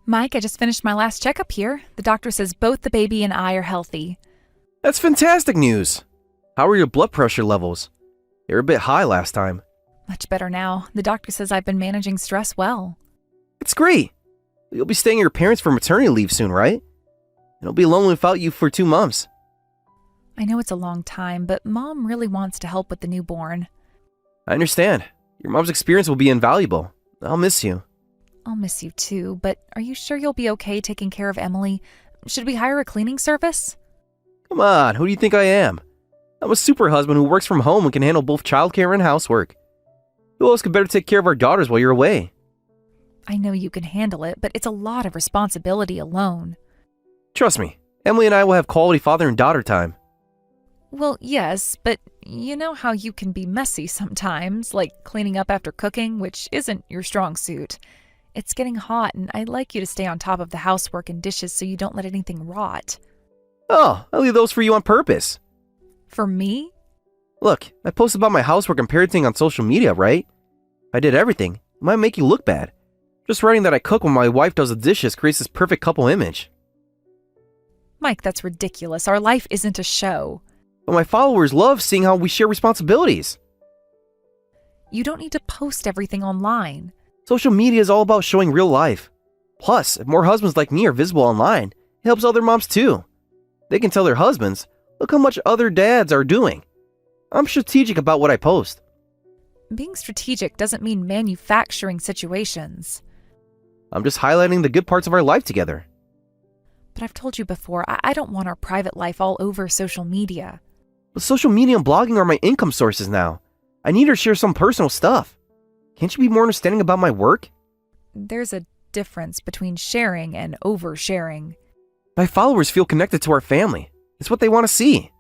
Mike, I just finished my last checkup here. The doctor says both the baby and I are healthy. That's fantastic news. How are your blood pressure levels? They were a bit high last time. Much better now. The doctor says I've been managing stress well. It's great. You'll be staying at your parents for maternity leave soon, right? It'll be lonely without you for 2 months. I know it's a long time, but Mom really wants to help with the newborn. I understand. Your mom's experience will be invaluable. I'll miss you. I'll miss you too, but are you sure you'll be okay taking care of Emily? Should we hire a cleaning service? Come on, who do you think I am? I'm a super husband who works from home and can handle both childcare and housework. Who else could better take care of our daughters while you're away? I know you can handle it, but it's a lot of responsibility alone. Trust me, Emily and I will have quality father and daughter time. Well, yes, but you know how you can be messy sometimes, like cleaning up after cooking, which isn't your strong suit. It's getting hot, and I'd like you to stay on top of the housework and dishes so you don't let anything rot. Oh, I'll leave those for you on purpose. For me? Look, I post about my housework and parenting on social media, right? If I did everything, it might make you look bad. Just writing that I cook when my wife does the dishes creates this perfect couple image. Mike, that's ridiculous. Our life isn't a show. But my followers love seeing how we share responsibilities. You don't need to post everything online. Social media is all about showing real life. Plus, if more husbands like me are visible online, it helps other moms too. They can tell their husbands, look how much other dads are doing. I'm strategic about what I post. Being strategic doesn't mean manufacturing situations. I'm just highlighting the good parts of our life together. But I've told you before, I don't want our private life all over social media. But social media and blogging are my income sources now. I need to share some personal stuff. Can't you be more understanding about my work? There's a difference between sharing and oversharing. My followers feel connected to our family. It's what they want to see.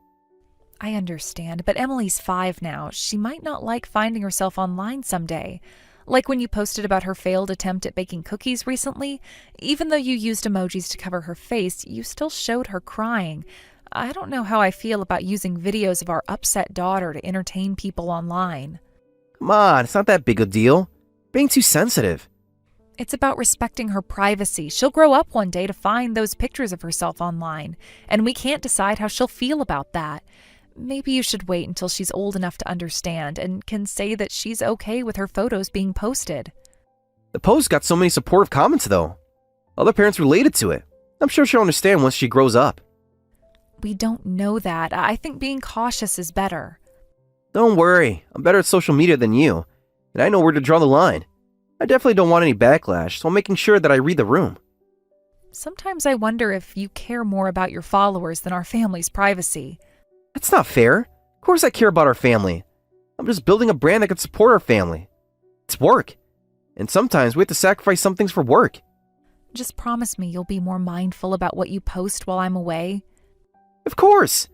I understand, but Emily's 5 now. She might not like finding herself online someday. Like when you posted about her failed attempt at baking cookies recently. Even though you used emojis to cover her face, you still showed her crying. I don't know how I feel about using videos of our upset daughter to entertain people online. Come on, it's not that big a deal. Being too sensitive. It's about respecting her privacy. She'll grow up one day to find those pictures of herself online, and we can't decide how she'll feel about that. Maybe you should wait until she's old enough to understand and can say that she's okay with her photos being posted. The post got so many supportive comments though. Other parents related to it. I'm sure she'll understand once she grows up. We don't know that. I think being cautious is better. Don't worry, I'm better at social media than you, and I know where to draw the line. I definitely don't want any backlash, so I'm making sure that I read the room. Sometimes I wonder if you care more about your followers than our family's privacy. That's not fair. Of course I care about our family. I'm just building a brand that can support our family. It's work. And sometimes we have to sacrifice some things for work. Just promise me you'll be more mindful about what you post while I'm away. Of course!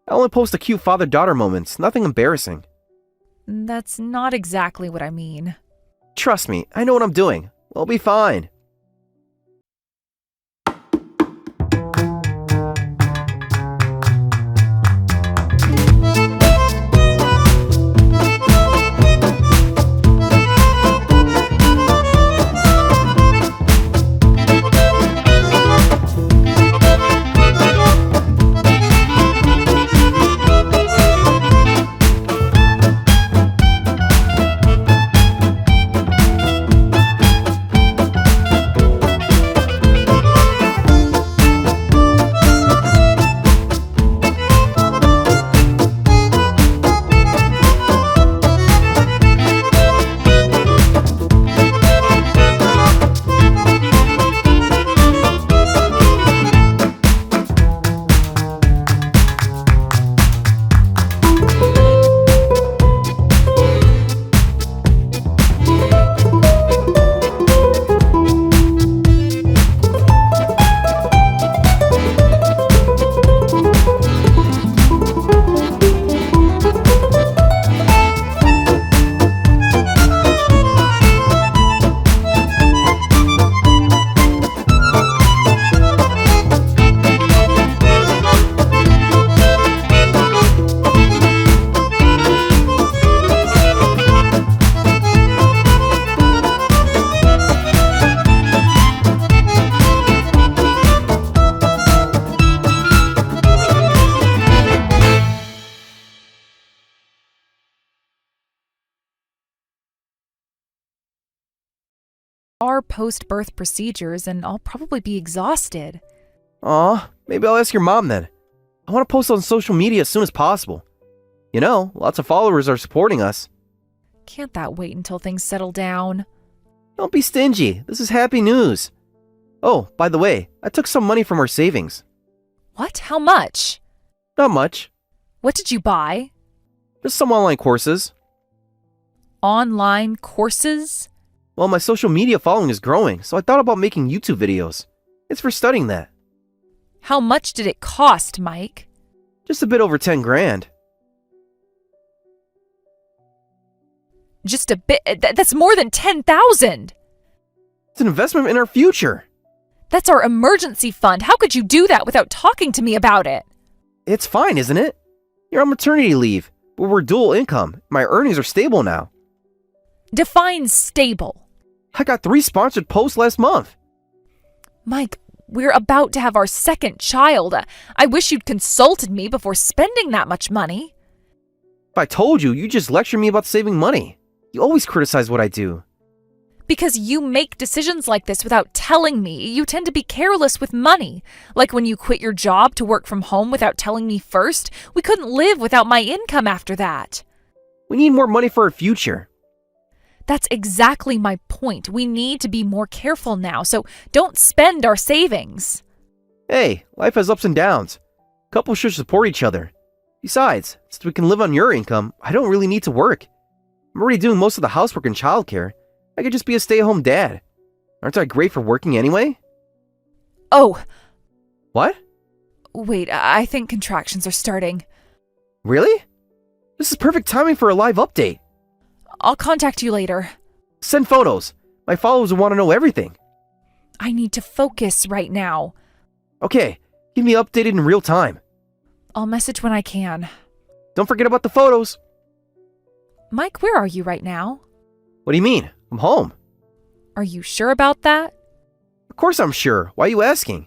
I only post the cute father-daughter moments, nothing embarrassing. That's not exactly what I mean. Trust me, I know what I'm doing. We'll be fine. are post-birth procedures, and I'll probably be exhausted. Aw, maybe I'll ask your mom then. I want to post on social media as soon as possible. You know, lots of followers are supporting us. Can't that wait until things settle down? Don't be stingy. This is happy news. Oh, by the way, I took some money from our savings. What? How much? Not much. What did you buy? Just some online courses. Online courses? Well, my social media following is growing, so I thought about making YouTube videos. It's for studying that. How much did it cost, Mike? Just a bit over 10 grand. Just a bit? That's more than 10,000! It's an investment in our future. That's our emergency fund. How could you do that without talking to me about it? It's fine, isn't it? You're on maternity leave, but we're dual income. My earnings are stable now. Define stable. I got 3 sponsored posts last month. Mike, we're about to have our second child. I wish you'd consulted me before spending that much money. If I told you, you'd just lecture me about saving money. You always criticize what I do. Because you make decisions like this without telling me. You tend to be careless with money. Like when you quit your job to work from home without telling me first. We couldn't live without my income after that. We need more money for our future. That's exactly my point. We need to be more careful now, so don't spend our savings. Hey, life has ups and downs. Couples should support each other. Besides, since we can live on your income, I don't really need to work. I'm already doing most of the housework and childcare. I could just be a stay-at-home dad. Aren't I great for working anyway? Oh! What? Wait, I think contractions are starting. Really? This is perfect timing for a live update. I'll contact you later. Send photos. My followers will want to know everything. I need to focus right now. Okay, keep me updated in real time. I'll message when I can. Don't forget about the photos. Mike, where are you right now? What do you mean? I'm home. Are you sure about that? Of course I'm sure. Why are you asking?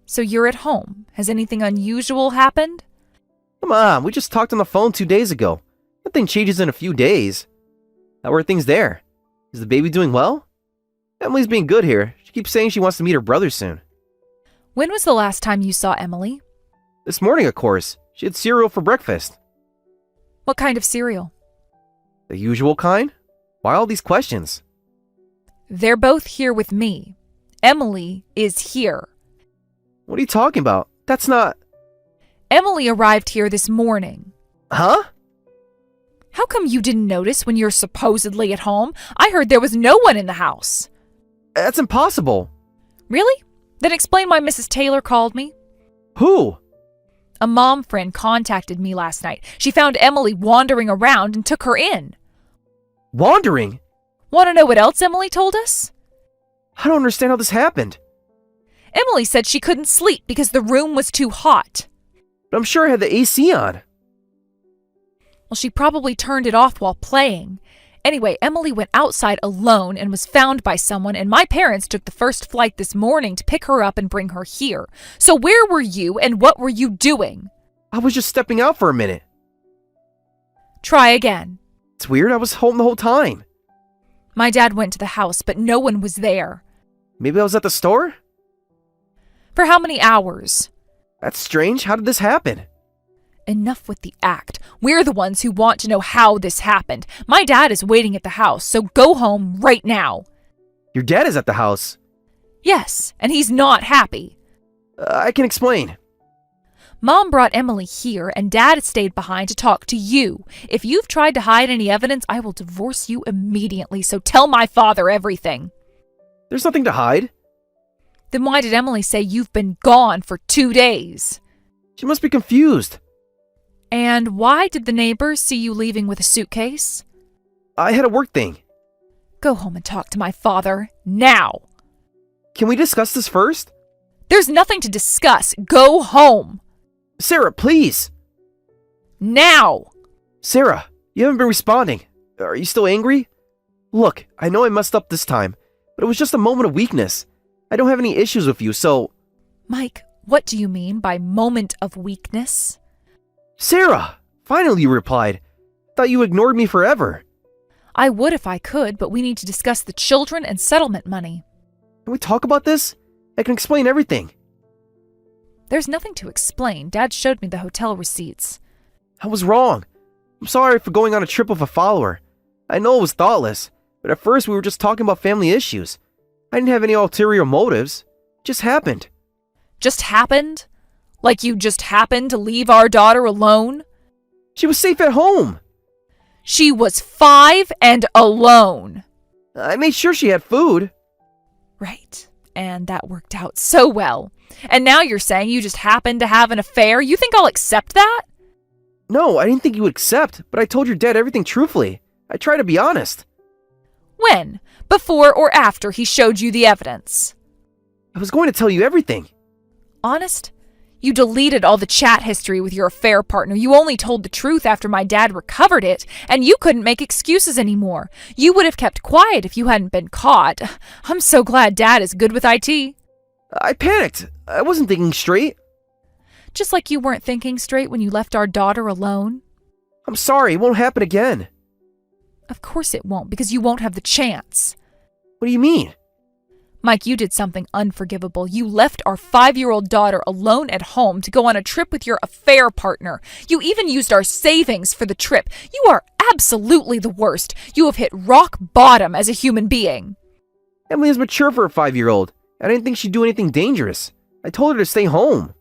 So you're at home. Has anything unusual happened? Come on, we just talked on the phone 2 days ago. Nothing changes in a few days. How are things there? Is the baby doing well? Emily's being good here. She keeps saying she wants to meet her brother soon. When was the last time you saw Emily? This morning, of course. She had cereal for breakfast. What kind of cereal? The usual kind? Why all these questions? They're both here with me. Emily is here. What are you talking about? That's not... Emily arrived here this morning. Huh? How come you didn't notice when you're supposedly at home? I heard there was no one in the house. That's impossible. Really? Then explain why Mrs. Taylor called me. Who? A mom friend contacted me last night. She found Emily wandering around and took her in. Wandering? Want to know what else Emily told us? I don't understand how this happened. Emily said she couldn't sleep because the room was too hot. But I'm sure I had the AC on. Well, she probably turned it off while playing. Anyway, Emily went outside alone and was found by someone, and my parents took the first flight this morning to pick her up and bring her here. So where were you and what were you doing? I was just stepping out for a minute. Try again. It's weird, I was home the whole time. My dad went to the house, but no one was there. Maybe I was at the store? For how many hours? That's strange. How did this happen? Enough with the act. We're the ones who want to know how this happened. My dad is waiting at the house, so go home right now. Your dad is at the house. Yes, and he's not happy. I can explain. Mom brought Emily here, and Dad stayed behind to talk to you. If you've tried to hide any evidence, I will divorce you immediately, so tell my father everything. There's nothing to hide. Then why did Emily say you've been gone for 2 days? She must be confused. And why did the neighbors see you leaving with a suitcase? I had a work thing. Go home and talk to my father, now. Can we discuss this first? There's nothing to discuss. Go home. Sarah, please. Now. Sarah, you haven't been responding. Are you still angry? Look, I know I messed up this time, but it was just a moment of weakness. I don't have any issues with you, so... Mike, what do you mean by moment of weakness? Sarah! Finally you replied. Thought you ignored me forever. I would if I could, but we need to discuss the children and settlement money. Can we talk about this? I can explain everything. There's nothing to explain. Dad showed me the hotel receipts. I was wrong. I'm sorry for going on a trip with a follower. I know it was thoughtless, but at first we were just talking about family issues. I didn't have any ulterior motives. It just happened. Just happened? Like you just happened to leave our daughter alone? She was safe at home. She was 5 and alone. I made sure she had food. Right. And that worked out so well. And now you're saying you just happened to have an affair? You think I'll accept that? No, I didn't think you would accept, but I told your dad everything truthfully. I try to be honest. When? Before or after he showed you the evidence? I was going to tell you everything. Honest? You deleted all the chat history with your affair partner. You only told the truth after my dad recovered it, and you couldn't make excuses anymore. You would have kept quiet if you hadn't been caught. I'm so glad Dad is good with IT. I panicked. I wasn't thinking straight. Just like you weren't thinking straight when you left our daughter alone. I'm sorry, it won't happen again. Of course it won't, because you won't have the chance. What do you mean? Mike, you did something unforgivable. You left our 5-year-old daughter alone at home to go on a trip with your affair partner. You even used our savings for the trip. You are absolutely the worst. You have hit rock bottom as a human being. Emily is mature for a 5-year-old. I didn't think she'd do anything dangerous. I told her to stay home.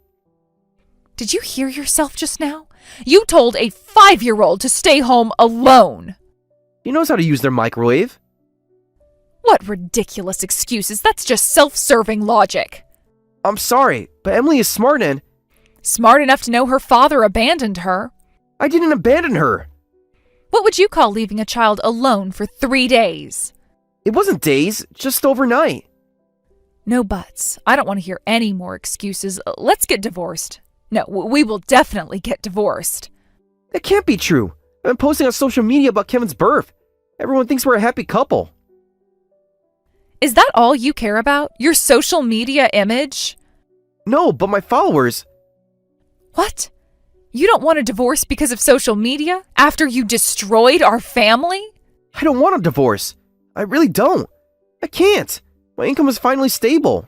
Did you hear yourself just now? You told a 5-year-old to stay home alone. He knows how to use their microwave. What ridiculous excuses. That's just self-serving logic. I'm sorry, but Emily is smart and... Smart enough to know her father abandoned her. I didn't abandon her. What would you call leaving a child alone for 3 days? It wasn't days, just overnight. No buts. I don't want to hear any more excuses. Let's get divorced. No, we will definitely get divorced. That can't be true. I've been posting on social media about Kevin's birth. Everyone thinks we're a happy couple. Is that all you care about? Your social media image? No, but my followers... What? You don't want a divorce because of social media? After you destroyed our family? I don't want a divorce. I really don't. I can't. My income is finally stable.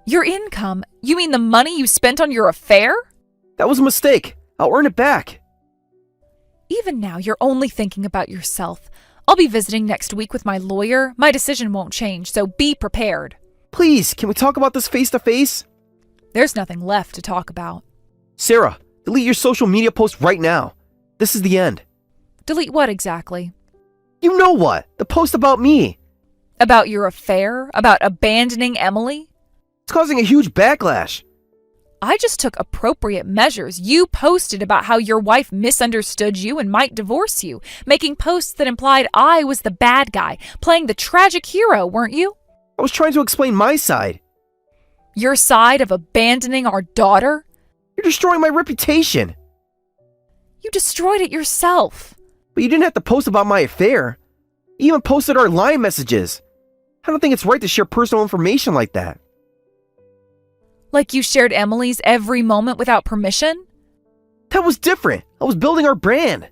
Your income? You mean the money you spent on your affair? That was a mistake. I'll earn it back. Even now, you're only thinking about yourself. I'll be visiting next week with my lawyer. My decision won't change, so be prepared. Please, can we talk about this face-to-face? There's nothing left to talk about. Sarah, delete your social media post right now. This is the end. Delete what exactly? You know what? The post about me. About your affair? About abandoning Emily? It's causing a huge backlash. I just took appropriate measures. You posted about how your wife misunderstood you and might divorce you, making posts that implied I was the bad guy, playing the tragic hero, weren't you? I was trying to explain my side. Your side of abandoning our daughter? You're destroying my reputation. You destroyed it yourself. But you didn't have to post about my affair. You even posted our line messages. I don't think it's right to share personal information like that. Like you shared Emily's every moment without permission? That was different. I was building our brand.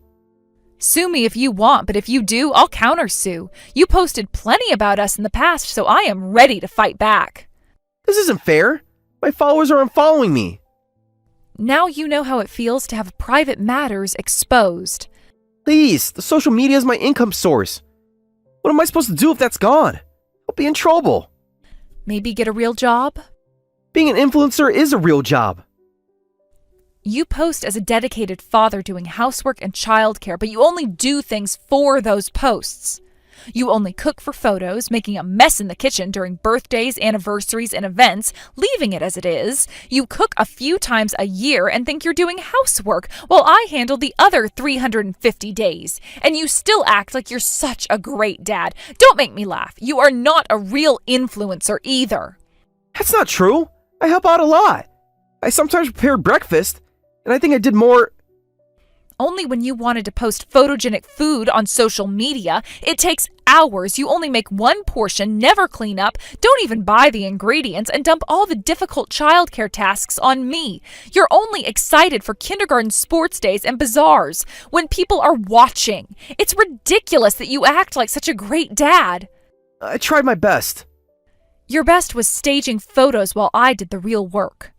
Sue me if you want, but if you do, I'll countersue. You posted plenty about us in the past, so I am ready to fight back. This isn't fair. My followers are unfollowing me. Now you know how it feels to have private matters exposed. Please, the social media is my income source. What am I supposed to do if that's gone? I'll be in trouble. Maybe get a real job? Being an influencer is a real job. You post as a dedicated father doing housework and childcare, but you only do things for those posts. You only cook for photos, making a mess in the kitchen during birthdays, anniversaries, and events, leaving it as it is. You cook a few times a year and think you're doing housework, while I handle the other 350 days. And you still act like you're such a great dad. Don't make me laugh. You are not a real influencer either. That's not true. I help out a lot. I sometimes prepare breakfast, and I think I did more. Only when you wanted to post photogenic food on social media. It takes hours. You only make one portion, never clean up, don't even buy the ingredients, and dump all the difficult childcare tasks on me. You're only excited for kindergarten sports days and bazaars when people are watching. It's ridiculous that you act like such a great dad. I tried my best. Your best was staging photos while I did the real work.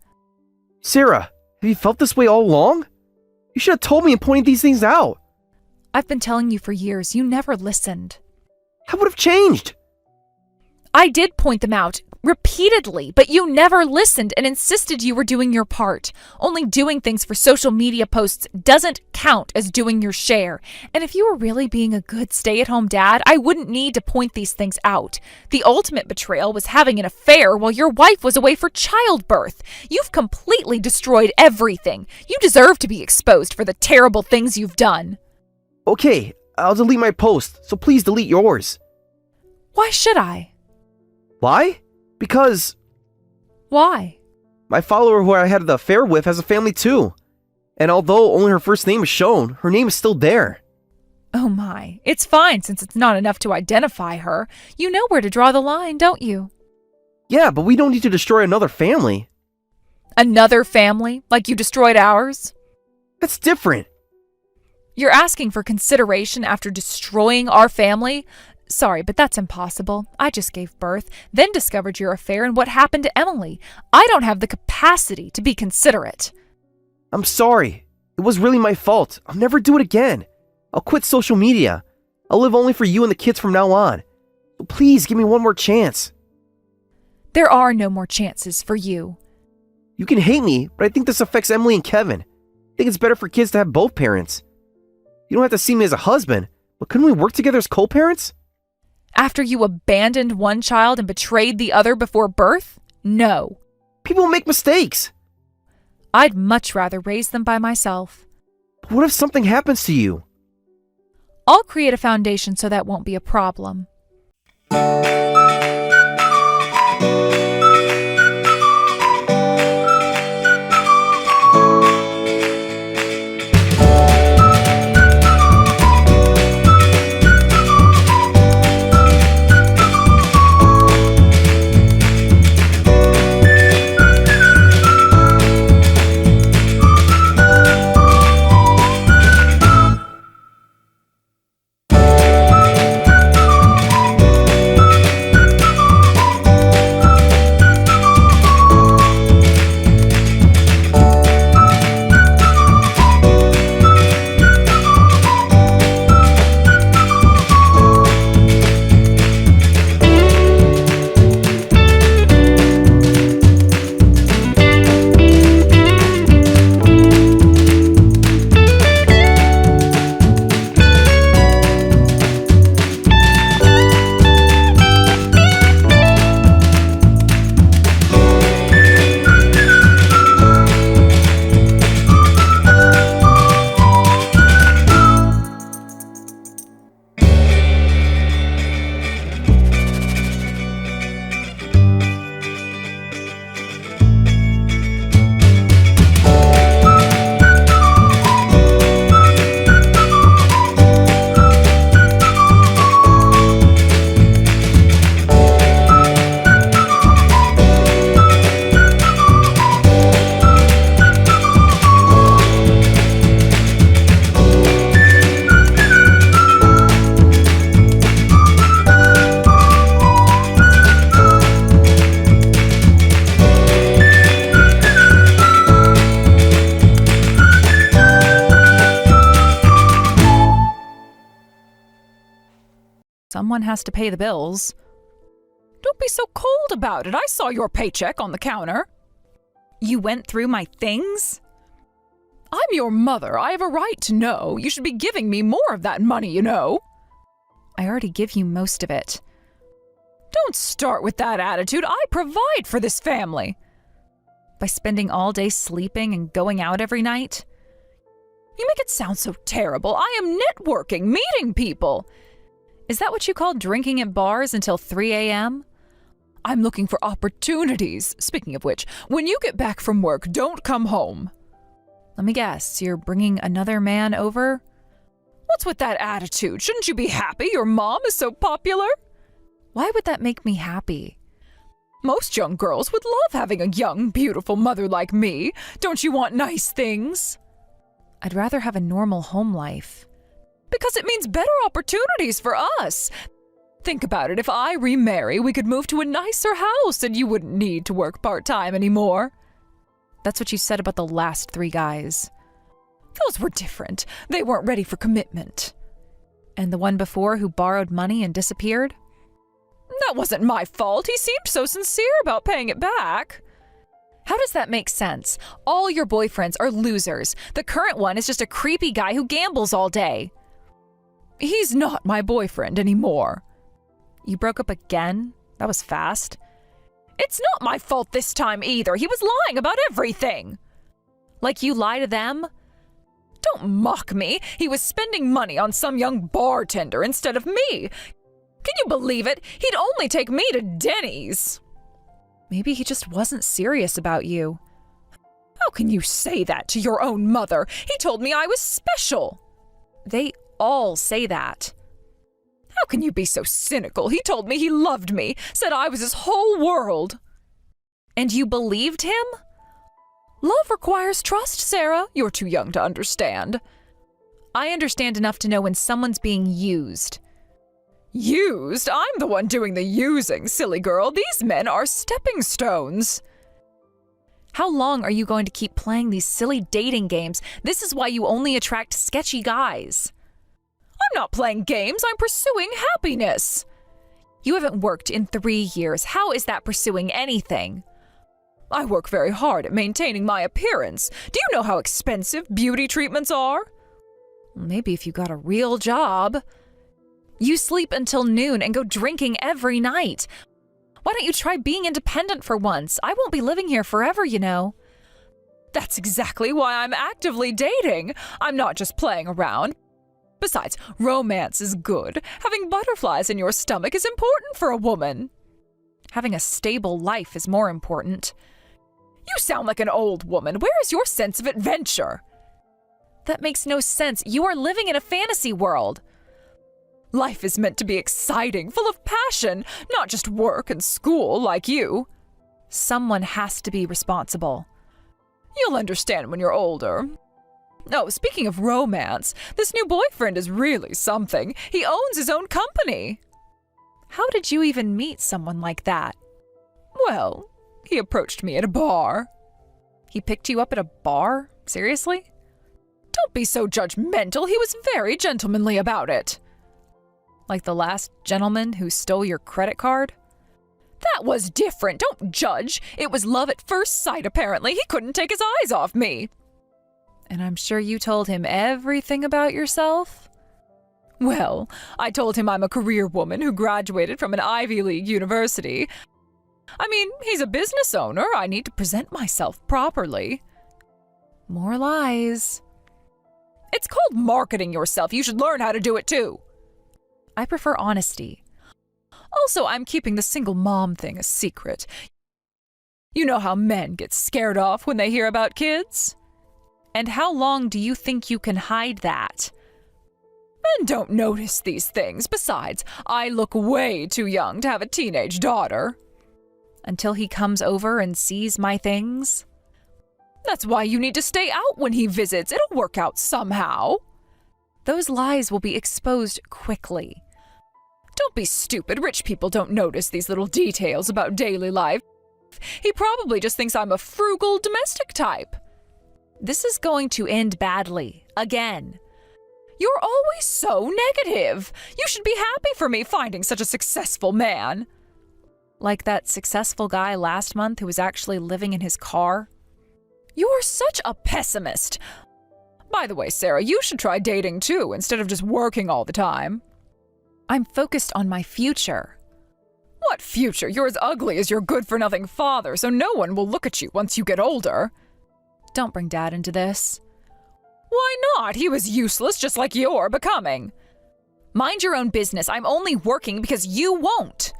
Sarah, have you felt this way all along? You should have told me and pointed these things out. I've been telling you for years. You never listened. I would have changed. I did point them out repeatedly, but you never listened and insisted you were doing your part. Only doing things for social media posts doesn't count as doing your share. And if you were really being a good stay-at-home dad, I wouldn't need to point these things out. The ultimate betrayal was having an affair while your wife was away for childbirth. You've completely destroyed everything. You deserve to be exposed for the terrible things you've done. Okay, I'll delete my post, so please delete yours. Why should I? Why? Because Why? my follower who I had the affair with has a family too. And although only her first name is shown, her name is still there. Oh my, it's fine since it's not enough to identify her. You know where to draw the line, don't you? Yeah, but we don't need to destroy another family. Another family, like you destroyed ours? That's different. You're asking for consideration after destroying our family? Sorry, but that's impossible. I just gave birth, then discovered your affair and what happened to Emily. I don't have the capacity to be considerate. I'm sorry. It was really my fault. I'll never do it again. I'll quit social media. I'll live only for you and the kids from now on. So please give me one more chance. There are no more chances for you. You can hate me, but I think this affects Emily and Kevin. I think it's better for kids to have both parents. You don't have to see me as a husband, but couldn't we work together as co-parents? After you abandoned one child and betrayed the other before birth? No. People make mistakes. I'd much rather raise them by myself. But what if something happens to you? I'll create a foundation so that won't be a problem. Someone has to pay the bills. Don't be so cold about it. I saw your paycheck on the counter. You went through my things? I'm your mother. I have a right to know. You should be giving me more of that money, you know. I already give you most of it. Don't start with that attitude. I provide for this family. By spending all day sleeping and going out every night? You make it sound so terrible. I am networking, meeting people. Is that what you call drinking at bars until 3 a.m.? I'm looking for opportunities. Speaking of which, when you get back from work, don't come home. Let me guess, you're bringing another man over? What's with that attitude? Shouldn't you be happy your mom is so popular? Why would that make me happy? Most young girls would love having a young, beautiful mother like me. Don't you want nice things? I'd rather have a normal home life. Because it means better opportunities for us. Think about it. If I remarry, we could move to a nicer house and you wouldn't need to work part-time anymore. That's what you said about the last 3 guys. Those were different. They weren't ready for commitment. And the one before who borrowed money and disappeared? That wasn't my fault. He seemed so sincere about paying it back. How does that make sense? All your boyfriends are losers. The current one is just a creepy guy who gambles all day. He's not my boyfriend anymore. You broke up again? That was fast. It's not my fault this time either. He was lying about everything. Like you lie to them? Don't mock me. He was spending money on some young bartender instead of me. Can you believe it? He'd only take me to Denny's. Maybe he just wasn't serious about you. How can you say that to your own mother? He told me I was special. They all say that. How can you be so cynical? He told me he loved me, said I was his whole world. And you believed him? Love requires trust, Sarah. You're too young to understand. I understand enough to know when someone's being used. Used? I'm the one doing the using, silly girl. These men are stepping stones. How long are you going to keep playing these silly dating games? This is why you only attract sketchy guys. I'm not playing games. I'm pursuing happiness. You haven't worked in 3 years. How is that pursuing anything? I work very hard at maintaining my appearance. Do you know how expensive beauty treatments are? Maybe if you got a real job. You sleep until noon and go drinking every night. Why don't you try being independent for once? I won't be living here forever, you know. That's exactly why I'm actively dating. I'm not just playing around. Besides, romance is good. Having butterflies in your stomach is important for a woman. Having a stable life is more important. You sound like an old woman. Where is your sense of adventure? That makes no sense. You are living in a fantasy world. Life is meant to be exciting, full of passion, not just work and school like you. Someone has to be responsible. You'll understand when you're older. Oh, speaking of romance, this new boyfriend is really something. He owns his own company. How did you even meet someone like that? Well, he approached me at a bar. He picked you up at a bar? Seriously? Don't be so judgmental. He was very gentlemanly about it. Like the last gentleman who stole your credit card? That was different. Don't judge. It was love at first sight, apparently. He couldn't take his eyes off me. And I'm sure you told him everything about yourself? Well, I told him I'm a career woman who graduated from an Ivy League university. I mean, he's a business owner. I need to present myself properly. More lies. It's called marketing yourself. You should learn how to do it too. I prefer honesty. Also, I'm keeping the single mom thing a secret. You know how men get scared off when they hear about kids? And how long do you think you can hide that? Men don't notice these things. Besides, I look way too young to have a teenage daughter. Until he comes over and sees my things? That's why you need to stay out when he visits. It'll work out somehow. Those lies will be exposed quickly. Don't be stupid. Rich people don't notice these little details about daily life. He probably just thinks I'm a frugal domestic type. This is going to end badly. Again. You're always so negative. You should be happy for me finding such a successful man. Like that successful guy last month who was actually living in his car? You're such a pessimist. By the way, Sarah, you should try dating too, instead of just working all the time. I'm focused on my future. What future? You're as ugly as your good-for-nothing father, so no one will look at you once you get older. Don't bring Dad into this. Why not? He was useless, just like you're becoming. Mind your own business. I'm only working because you won't.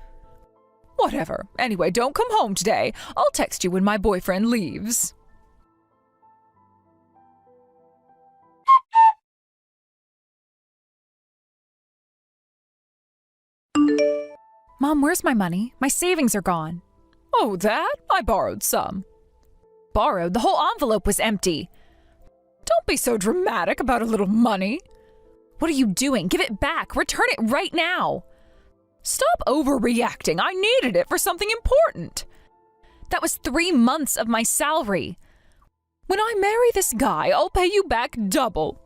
Whatever. Anyway, don't come home today. I'll text you when my boyfriend leaves. Mom, where's my money? My savings are gone. Oh, that? I borrowed some. Borrowed? The whole envelope was empty. Don't be so dramatic about a little money. What are you doing? Give it back. Return it right now. Stop overreacting. I needed it for something important. That was 3 months of my salary. When I marry this guy, I'll pay you back double.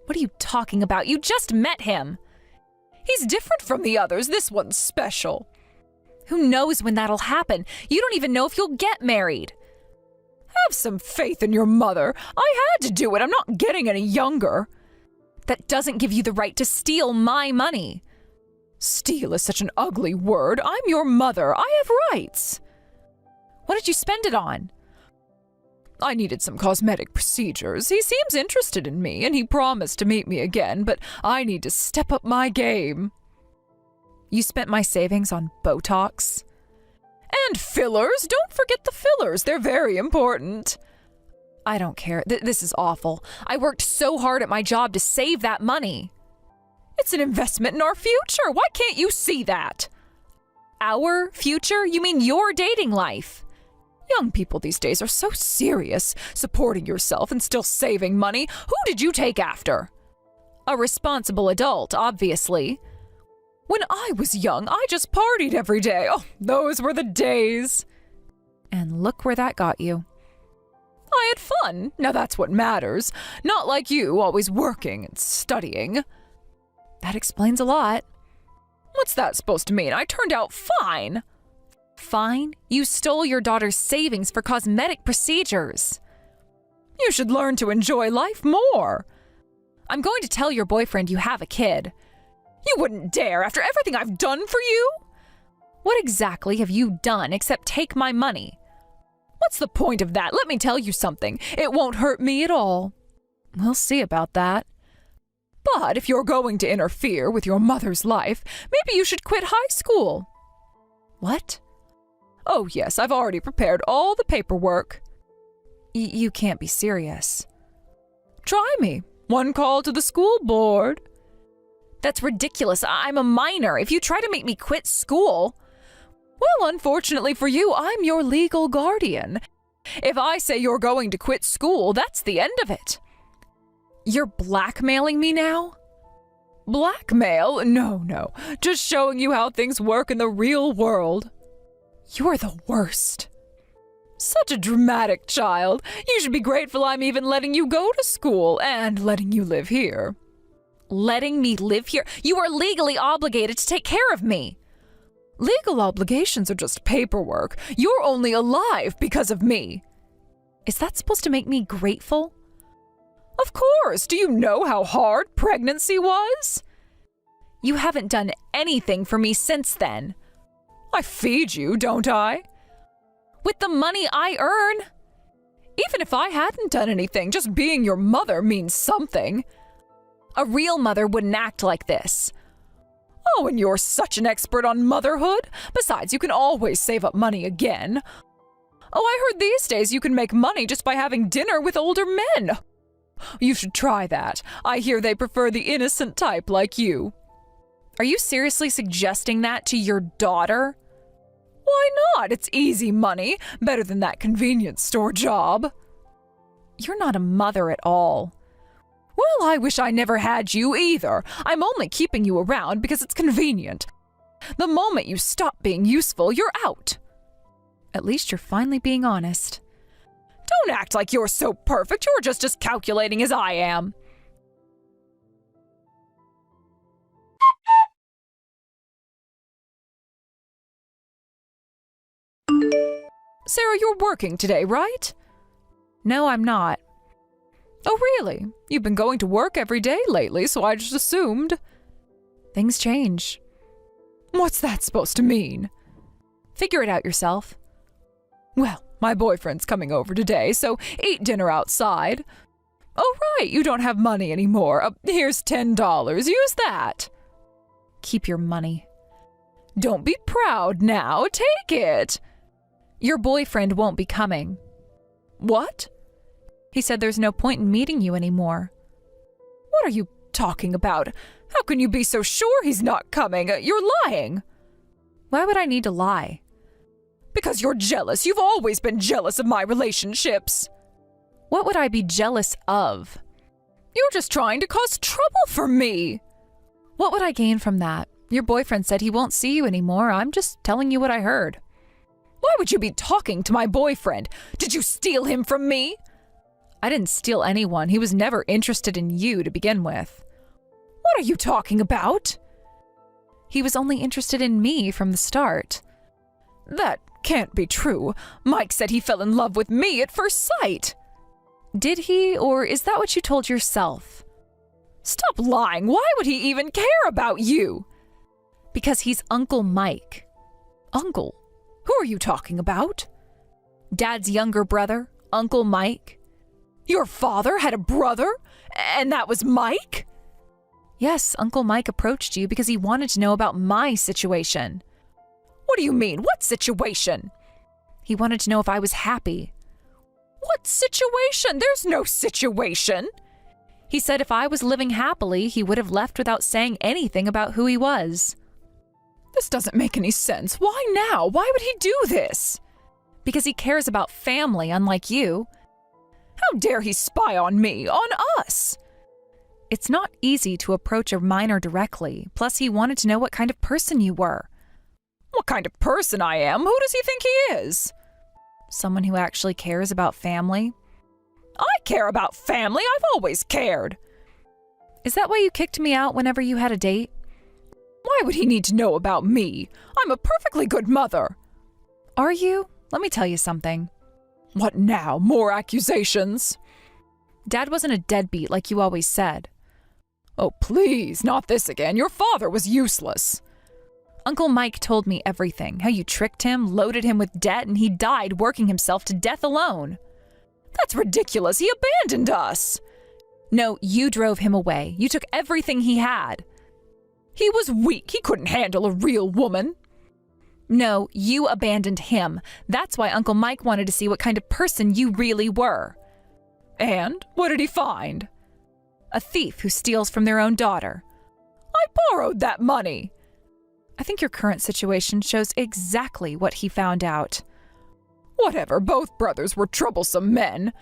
What are you talking about? You just met him. He's different from the others. This one's special. Who knows when that'll happen? You don't even know if you'll get married. Have some faith in your mother. I had to do it. I'm not getting any younger. That doesn't give you the right to steal my money. Steal is such an ugly word. I'm your mother. I have rights. What did you spend it on? I needed some cosmetic procedures. He seems interested in me, and he promised to meet me again, but I need to step up my game. You spent my savings on Botox? And fillers. Don't forget the fillers. They're very important. I don't care. This is awful. I worked so hard at my job to save that money. It's an investment in our future. Why can't you see that? Our future? You mean your dating life? Young people these days are so serious, supporting yourself and still saving money. Who did you take after? A responsible adult, obviously. When I was young, I just partied every day. Oh, those were the days. And look where that got you. I had fun. Now that's what matters. Not like you, always working and studying. That explains a lot. What's that supposed to mean? I turned out fine. Fine? You stole your daughter's savings for cosmetic procedures. You should learn to enjoy life more. I'm going to tell your boyfriend you have a kid. You wouldn't dare after everything I've done for you? What exactly have you done except take my money? What's the point of that? Let me tell you something. It won't hurt me at all. We'll see about that. But if you're going to interfere with your mother's life, maybe you should quit high school. What? Oh, yes, I've already prepared all the paperwork. You can't be serious. Try me. One call to the school board. That's ridiculous. I'm a minor. If you try to make me quit school... Well, unfortunately for you, I'm your legal guardian. If I say you're going to quit school, that's the end of it. You're blackmailing me now? Blackmail? No. Just showing you how things work in the real world. You're the worst. Such a dramatic child. You should be grateful I'm even letting you go to school and letting you live here. Letting me live here? You are legally obligated to take care of me. Legal obligations are just paperwork. You're only alive because of me. Is that supposed to make me grateful? Of course. Do you know how hard pregnancy was? You haven't done anything for me since then. I feed you, don't I? With the money I earn. Even if I hadn't done anything, just being your mother means something. A real mother wouldn't act like this. Oh, and you're such an expert on motherhood. Besides, you can always save up money again. Oh, I heard these days you can make money just by having dinner with older men. You should try that. I hear they prefer the innocent type like you. Are you seriously suggesting that to your daughter? Why not? It's easy money. Better than that convenience store job. You're not a mother at all. Well, I wish I never had you either. I'm only keeping you around because it's convenient. The moment you stop being useful, you're out. At least you're finally being honest. Don't act like you're so perfect. You're just as calculating as I am. Sarah, you're working today, right? No, I'm not. Oh, really? You've been going to work every day lately, so I just assumed. Things change. What's that supposed to mean? Figure it out yourself. Well, my boyfriend's coming over today, so eat dinner outside. Oh, right, you don't have money anymore. Here's $10. Use that. Keep your money. Don't be proud now. Take it. Your boyfriend won't be coming. What? He said there's no point in meeting you anymore. What are you talking about? How can you be so sure he's not coming? You're lying. Why would I need to lie? Because you're jealous. You've always been jealous of my relationships. What would I be jealous of? You're just trying to cause trouble for me. What would I gain from that? Your boyfriend said he won't see you anymore. I'm just telling you what I heard. Why would you be talking to my boyfriend? Did you steal him from me? I didn't steal anyone. He was never interested in you to begin with. What are you talking about? He was only interested in me from the start. That can't be true. Mike said he fell in love with me at first sight. Did he, or is that what you told yourself? Stop lying. Why would he even care about you? Because he's Uncle Mike. Uncle? Who are you talking about? Dad's younger brother, Uncle Mike. Your father had a brother? And that was Mike? Yes, Uncle Mike approached you because he wanted to know about my situation. What do you mean? What situation? He wanted to know if I was happy. What situation? There's no situation. He said if I was living happily, he would have left without saying anything about who he was. This doesn't make any sense. Why now? Why would he do this? Because he cares about family, unlike you. How dare he spy on me, on us? It's not easy to approach a minor directly. Plus, he wanted to know what kind of person you were. What kind of person I am? Who does he think he is? Someone who actually cares about family. I care about family. I've always cared. Is that why you kicked me out whenever you had a date? Why would he need to know about me? I'm a perfectly good mother. Are you? Let me tell you something. What now? More accusations? Dad wasn't a deadbeat like you always said. Oh, please, not this again. Your father was useless. Uncle Mike told me everything, how you tricked him, loaded him with debt, and he died working himself to death alone. That's ridiculous. He abandoned us. No, you drove him away. You took everything he had. He was weak. He couldn't handle a real woman. No, you abandoned him. That's why Uncle Mike wanted to see what kind of person you really were. And what did he find? A thief who steals from their own daughter. I borrowed that money. I think your current situation shows exactly what he found out. Whatever, both brothers were troublesome men.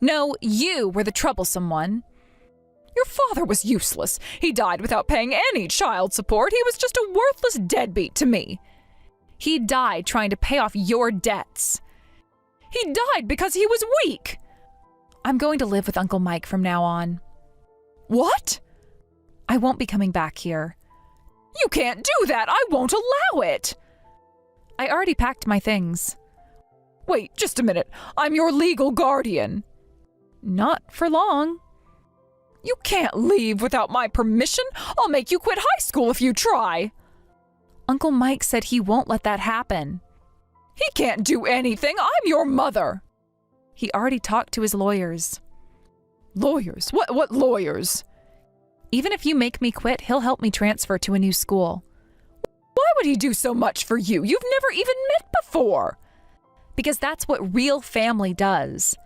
No, you were the troublesome one. Your father was useless. He died without paying any child support. He was just a worthless deadbeat to me. He died trying to pay off your debts. He died because he was weak. I'm going to live with Uncle Mike from now on. What? I won't be coming back here. You can't do that. I won't allow it. I already packed my things. Wait, just a minute. I'm your legal guardian. Not for long. You can't leave without my permission. I'll make you quit high school if you try. Uncle Mike said he won't let that happen. He can't do anything. I'm your mother. He already talked to his lawyers. Lawyers? What lawyers? Even if you make me quit, he'll help me transfer to a new school. Why would he do so much for you? You've never even met before. Because that's what real family does.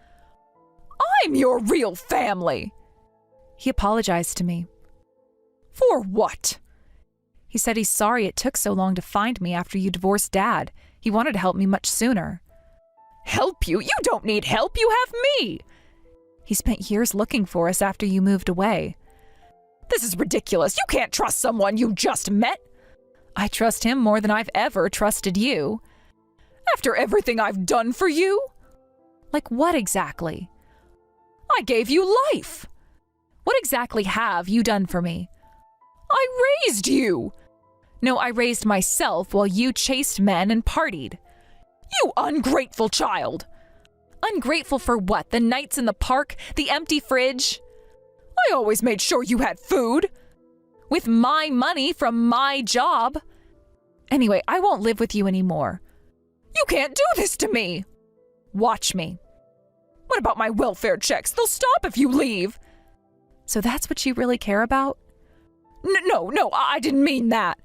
I'm your real family. He apologized to me. For what? He said he's sorry it took so long to find me after you divorced Dad. He wanted to help me much sooner. Help you? You don't need help. You have me. He spent years looking for us after you moved away. This is ridiculous. You can't trust someone you just met. I trust him more than I've ever trusted you. After everything I've done for you? Like what exactly? I gave you life. What exactly have you done for me? I raised you. No, I raised myself while you chased men and partied. You ungrateful child. Ungrateful for what? The nights in the park? The empty fridge? I always made sure you had food. With my money from my job. Anyway, I won't live with you anymore. You can't do this to me. Watch me. What about my welfare checks? They'll stop if you leave. So that's what you really care about? No, I didn't mean that.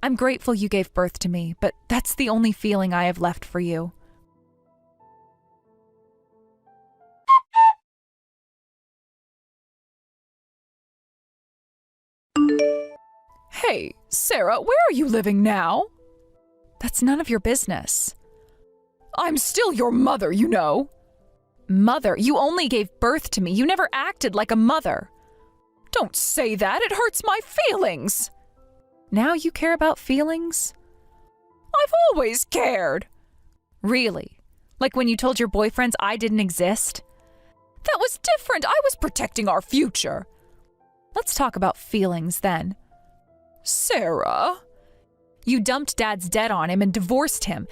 I'm grateful you gave birth to me, but that's the only feeling I have left for you. Hey, Sarah, where are you living now? That's none of your business. I'm still your mother, you know. Mother, you only gave birth to me. You never acted like a mother. Don't say that. It hurts my feelings. Now you care about feelings? I've always cared. Really? Like when you told your boyfriends I didn't exist? That was different. I was protecting our future. Let's talk about feelings then. Sarah. You dumped Dad's debt on him and divorced him.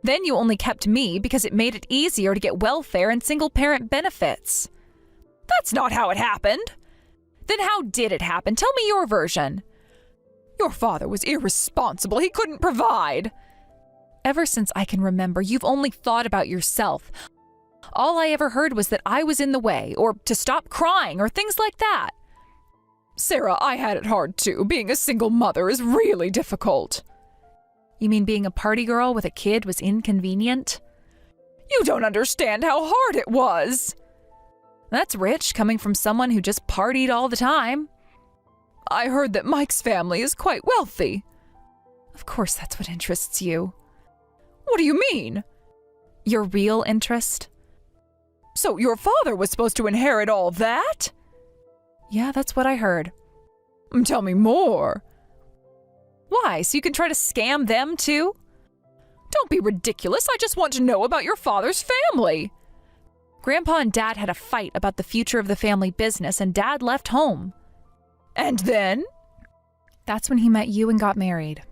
Then you only kept me because it made it easier to get welfare and single-parent benefits. That's not how it happened. Then how did it happen? Tell me your version. Your father was irresponsible. He couldn't provide. Ever since I can remember, you've only thought about yourself. All I ever heard was that I was in the way, or to stop crying, or things like that. Sarah, I had it hard too. Being a single mother is really difficult. You mean being a party girl with a kid was inconvenient? You don't understand how hard it was. That's rich, coming from someone who just partied all the time. I heard that Mike's family is quite wealthy. Of course that's what interests you. What do you mean? Your real interest? So your father was supposed to inherit all that? Yeah, that's what I heard. Tell me more. Why, so you can try to scam them too? Don't be ridiculous. I just want to know about your father's family. Grandpa and Dad had a fight about the future of the family business, and Dad left home. And then? That's when he met you and got married.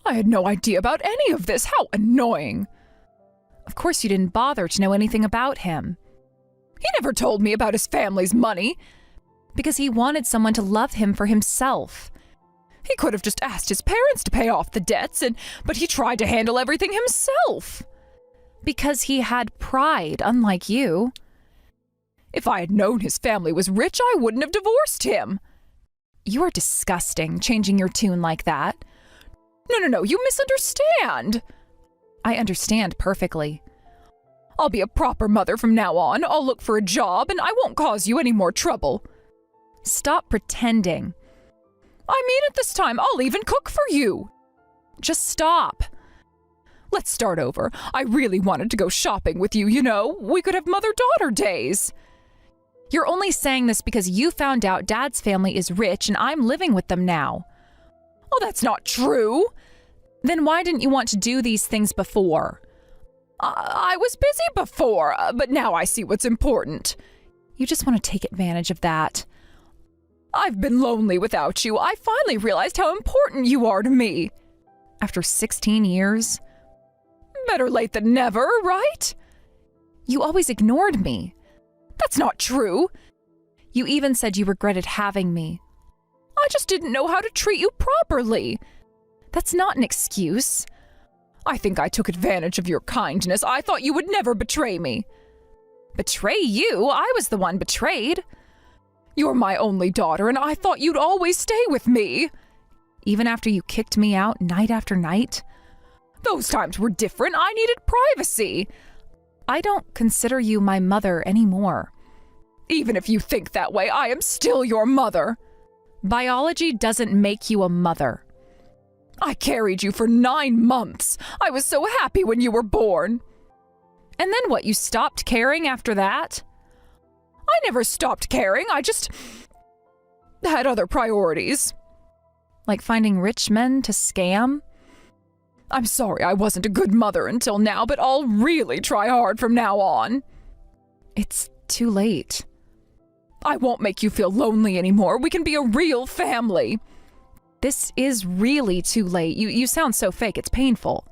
I had no idea about any of this. How annoying. Of course you didn't bother to know anything about him. He never told me about his family's money. Because he wanted someone to love him for himself. He could have just asked his parents to pay off the debts, but he tried to handle everything himself. Because he had pride, unlike you. If I had known his family was rich, I wouldn't have divorced him. You are disgusting, changing your tune like that. No, you misunderstand. I understand perfectly. I'll be a proper mother from now on. I'll look for a job, and I won't cause you any more trouble. Stop pretending. I mean it this time. I'll even cook for you. Just stop. Let's start over. I really wanted to go shopping with you, you know. We could have mother-daughter days. You're only saying this because you found out Dad's family is rich and I'm living with them now. Oh, that's not true. Then why didn't you want to do these things before? I was busy before, but now I see what's important. You just want to take advantage of that. I've been lonely without you. I finally realized how important you are to me. After 16 years? Better late than never, right? You always ignored me. That's not true. You even said you regretted having me. I just didn't know how to treat you properly. That's not an excuse. I think I took advantage of your kindness. I thought you would never betray me. Betray you? I was the one betrayed. You're my only daughter, and I thought you'd always stay with me. Even after you kicked me out night after night? Those times were different. I needed privacy. I don't consider you my mother anymore. Even if you think that way, I am still your mother. Biology doesn't make you a mother. I carried you for 9 months. I was so happy when you were born. And then what, you stopped caring after that? I never stopped caring. I just had other priorities. Like finding rich men to scam? I'm sorry I wasn't a good mother until now, but I'll really try hard from now on. It's too late. I won't make you feel lonely anymore. We can be a real family. This is really too late. You sound so fake, it's painful.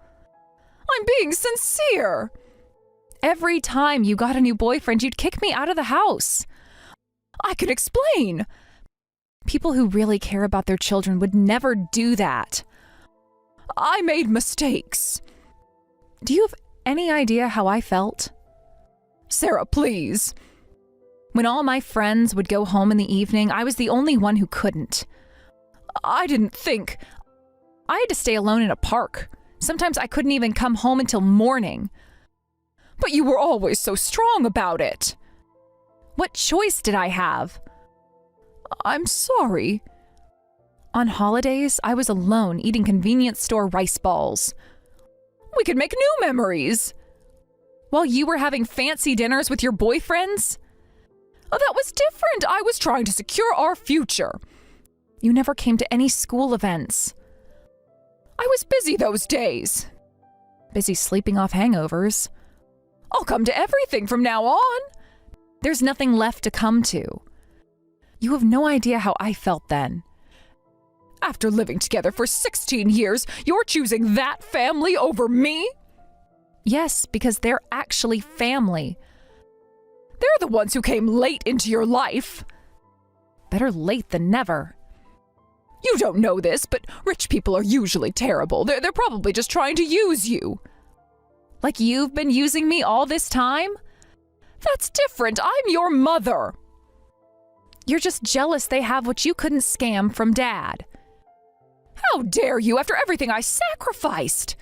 I'm being sincere. Every time you got a new boyfriend, you'd kick me out of the house. I can explain. People who really care about their children would never do that. I made mistakes. Do you have any idea how I felt? Sarah, please. When all my friends would go home in the evening, I was the only one who couldn't. I didn't think. I had to stay alone in a park. Sometimes I couldn't even come home until morning. But you were always so strong about it. What choice did I have? I'm sorry. On holidays, I was alone eating convenience store rice balls. We could make new memories. While you were having fancy dinners with your boyfriends? Oh, that was different. I was trying to secure our future. You never came to any school events. I was busy those days. Busy sleeping off hangovers. I'll come to everything from now on. There's nothing left to come to. You have no idea how I felt then. After living together for 16 years, you're choosing that family over me? Yes, because they're actually family. They're the ones who came late into your life. Better late than never. You don't know this, but rich people are usually terrible. They're probably just trying to use you. Like you've been using me all this time? That's different. I'm your mother. You're just jealous they have what you couldn't scam from Dad. How dare you after everything I sacrificed?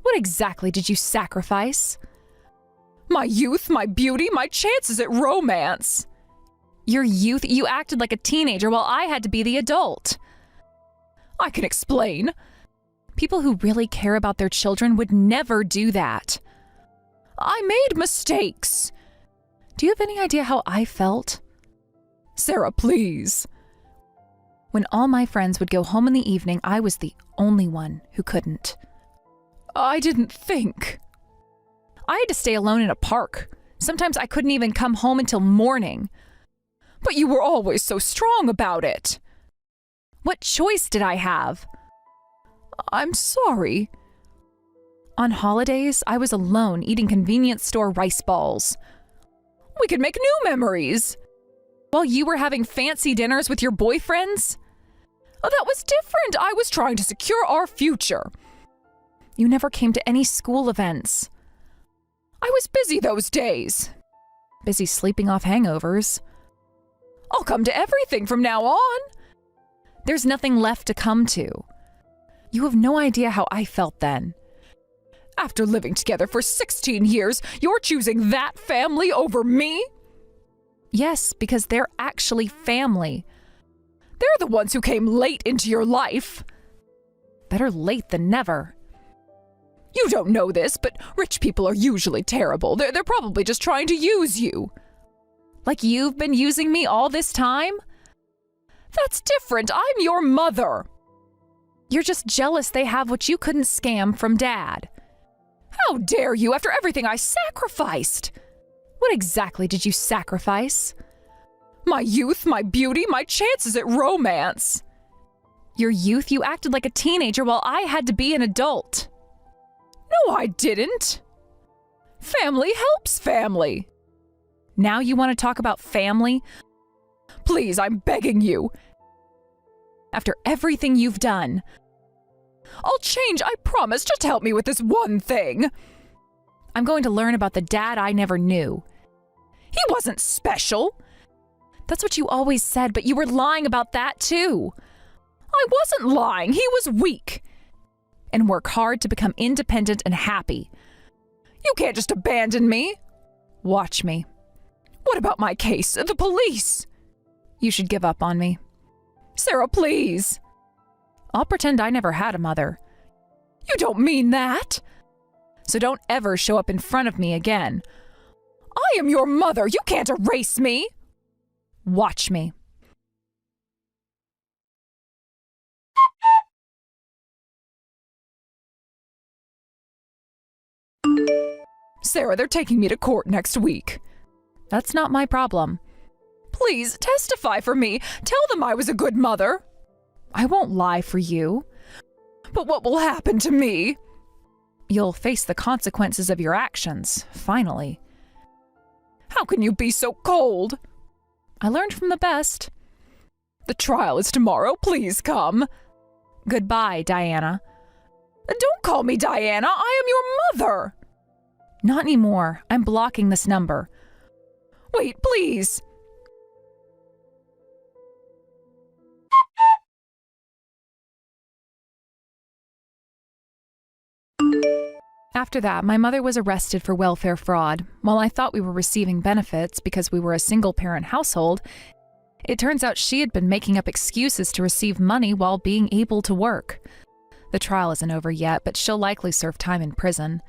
What exactly did you sacrifice? My youth, my beauty, my chances at romance. Your youth, you acted like a teenager while I had to be the adult. I can explain. People who really care about their children would never do that. I made mistakes. Do you have any idea how I felt? Sarah, please. When all my friends would go home in the evening, I was the only one who couldn't. I didn't think. I had to stay alone in a park. Sometimes I couldn't even come home until morning. But you were always so strong about it. What choice did I have? I'm sorry. On holidays, I was alone eating convenience store rice balls. We could make new memories. While you were having fancy dinners with your boyfriends? Oh, that was different. I was trying to secure our future. You never came to any school events. I was busy those days. Busy sleeping off hangovers. I'll come to everything from now on. There's nothing left to come to. You have no idea how I felt then. After living together for 16 years, you're choosing that family over me? Yes, because they're actually family. They're the ones who came late into your life. Better late than never. You don't know this, but rich people are usually terrible. They're probably just trying to use you. Like you've been using me all this time? That's different. I'm your mother. You're just jealous they have what you couldn't scam from Dad. How dare you after everything I sacrificed? What exactly did you sacrifice? My youth, my beauty, my chances at romance. Your youth, you acted like a teenager while I had to be an adult. No, I didn't. Family helps family. Now you want to talk about family? Please, I'm begging you. After everything you've done. I'll change, I promise. Just help me with this one thing. I'm going to learn about the Dad I never knew. He wasn't special. That's what you always said, but you were lying about that too. I wasn't lying. He was weak. And work hard to become independent and happy. You can't just abandon me. Watch me. What about my case? The police? You should give up on me. Sarah, please. I'll pretend I never had a mother. You don't mean that. So don't ever show up in front of me again. I am your mother. You can't erase me. Watch me. Sarah, they're taking me to court next week. That's not my problem. Please, testify for me. Tell them I was a good mother. I won't lie for you. But what will happen to me? You'll face the consequences of your actions, finally. How can you be so cold? I learned from the best. The trial is tomorrow. Please come. Goodbye, Diana. Don't call me Diana. I am your mother. Not anymore. I'm blocking this number. Wait, please. After that, my mother was arrested for welfare fraud. While I thought we were receiving benefits because we were a single-parent household, It turns out she had been making up excuses to receive money while being able to work. The trial isn't over yet, but she'll likely serve time in prison.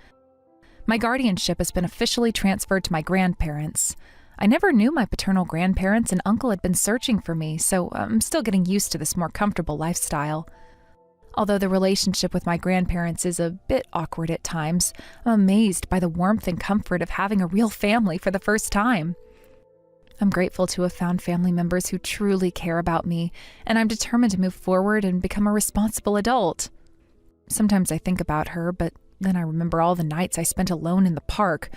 My guardianship has been officially transferred to my grandparents. I never knew my paternal grandparents and uncle had been searching for me, so I'm still getting used to this more comfortable lifestyle. Although the relationship with my grandparents is a bit awkward at times, I'm amazed by the warmth and comfort of having a real family for the first time. I'm grateful to have found family members who truly care about me, and I'm determined to move forward and become a responsible adult. Sometimes I think about her, but then I remember all the nights I spent alone in the park,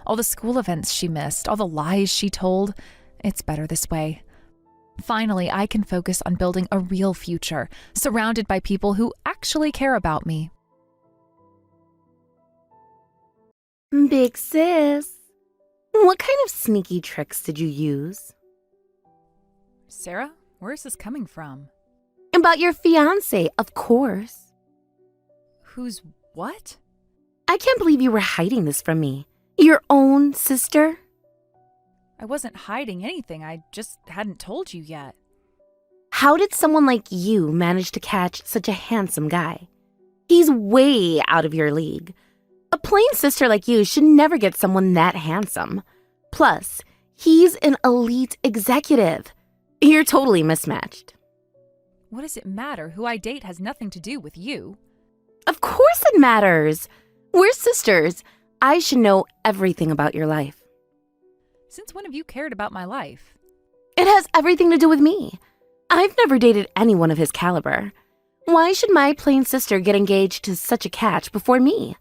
all the school events she missed, all the lies she told. It's better this way. Finally, I can focus on building a real future, surrounded by people who actually care about me. Big sis, what kind of sneaky tricks did you use? Sarah, where is this coming from? About your fiancé, of course. Who's what? I can't believe you were hiding this from me. Your own sister? I wasn't hiding anything, I just hadn't told you yet. How did someone like you manage to catch such a handsome guy? He's way out of your league. A plain sister like you should never get someone that handsome. Plus, he's an elite executive. You're totally mismatched. What does it matter? Who I date has nothing to do with you. Of course it matters. We're sisters. I should know everything about your life. Since when have you cared about my life? It has everything to do with me. I've never dated anyone of his caliber. Why should my plain sister get engaged to such a catch before me?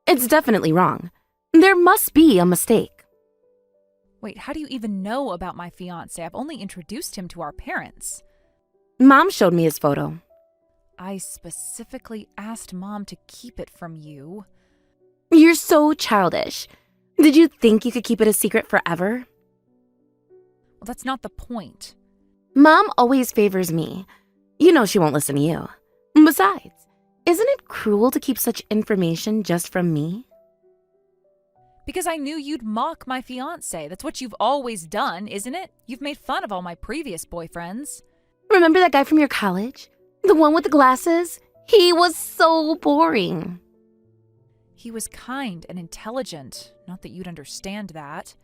It's definitely wrong. There must be a mistake. Wait, how do you even know about my fiancé? I've only introduced him to our parents. Mom showed me his photo. I specifically asked Mom to keep it from you. You're so childish. Did you think you could keep it a secret forever? Well, that's not the point. Mom always favors me. You know she won't listen to you. Besides, isn't it cruel to keep such information just from me? Because I knew you'd mock my fiancé. That's what you've always done, isn't it? You've made fun of all my previous boyfriends. Remember that guy from your college? The one with the glasses? He was so boring. He was kind and intelligent. Not that you'd understand that.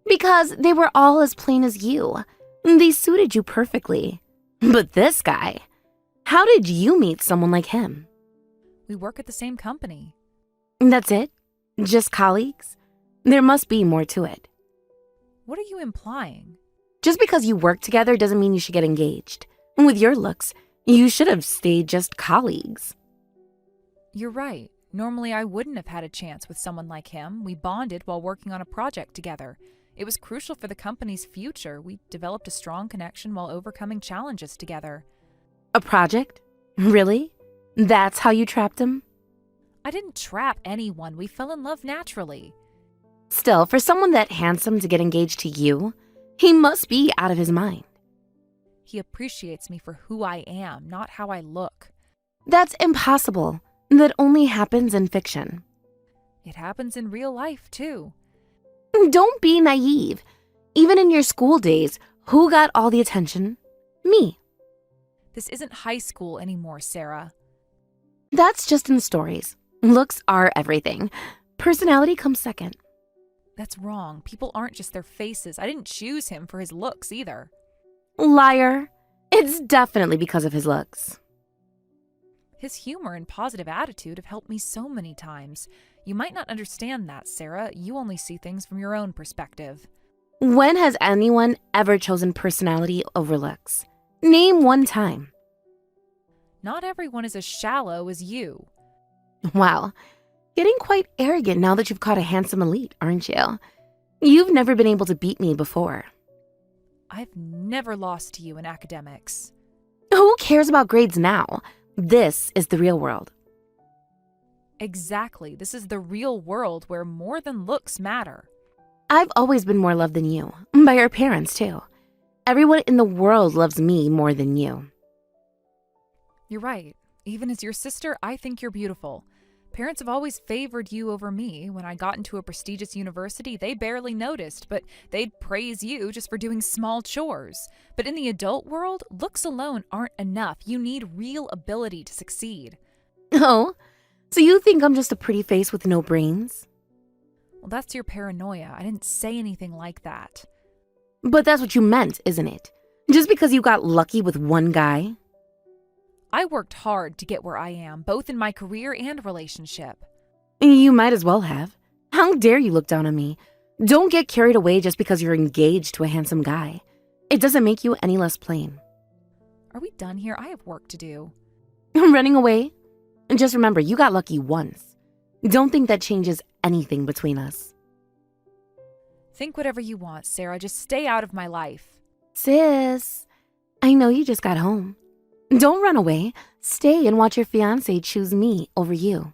Because they were all as plain as you. They suited you perfectly. But this guy, how did you meet someone like him? We work at the same company. That's it? Just colleagues? There must be more to it. What are you implying? Just because you work together doesn't mean you should get engaged. With your looks, you should have stayed just colleagues. You're right. Normally, I wouldn't have had a chance with someone like him. We bonded while working on a project together. It was crucial for the company's future. We developed a strong connection while overcoming challenges together. A project? Really? That's how you trapped him? I didn't trap anyone. We fell in love naturally. Still, for someone that handsome to get engaged to you, he must be out of his mind. He appreciates me for who I am, not how I look. That's impossible. That only happens in fiction. It happens in real life, too. Don't be naive. Even in your school days, who got all the attention? Me. This isn't high school anymore, Sarah. That's just in stories. Looks are everything. Personality comes second. That's wrong. People aren't just their faces. I didn't choose him for his looks either. Liar. It's definitely because of his looks. His humor and positive attitude have helped me so many times. You might not understand that, Sarah. You only see things from your own perspective. When has anyone ever chosen personality over looks? Name one time. Not everyone is as shallow as you. Wow. Getting quite arrogant now that you've caught a handsome elite, aren't you? You've never been able to beat me before. I've never lost to you in academics. Who cares about grades now? This is the real world. Exactly. This is the real world where more than looks matter. I've always been more loved than you. By our parents, too. Everyone in the world loves me more than you. You're right. Even as your sister, I think you're beautiful. Parents have always favored you over me. When I got into a prestigious university, they barely noticed, but they'd praise you just for doing small chores. But in the adult world, looks alone aren't enough. You need real ability to succeed. Oh, so you think I'm just a pretty face with no brains? Well, that's your paranoia. I didn't say anything like that. But that's what you meant, isn't it? Just because you got lucky with one guy? I worked hard to get where I am, both in my career and relationship. You might as well have. How dare you look down on me? Don't get carried away just because you're engaged to a handsome guy. It doesn't make you any less plain. Are we done here? I have work to do. Running away? Just remember, you got lucky once. Don't think that changes anything between us. Think whatever you want, Sarah. Just stay out of my life. Sis, I know you just got home. Don't run away. Stay and watch your fiancé choose me over you.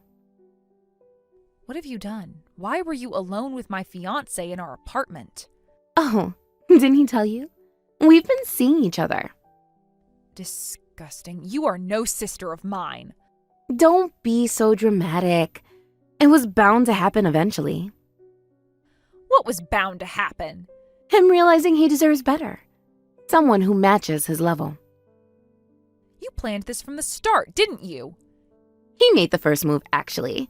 What have you done? Why were you alone with my fiancé in our apartment? Oh, didn't he tell you? We've been seeing each other. Disgusting. You are no sister of mine. Don't be so dramatic. It was bound to happen eventually. What was bound to happen? Him realizing he deserves better. Someone who matches his level. You planned this from the start, didn't you? He made the first move, actually.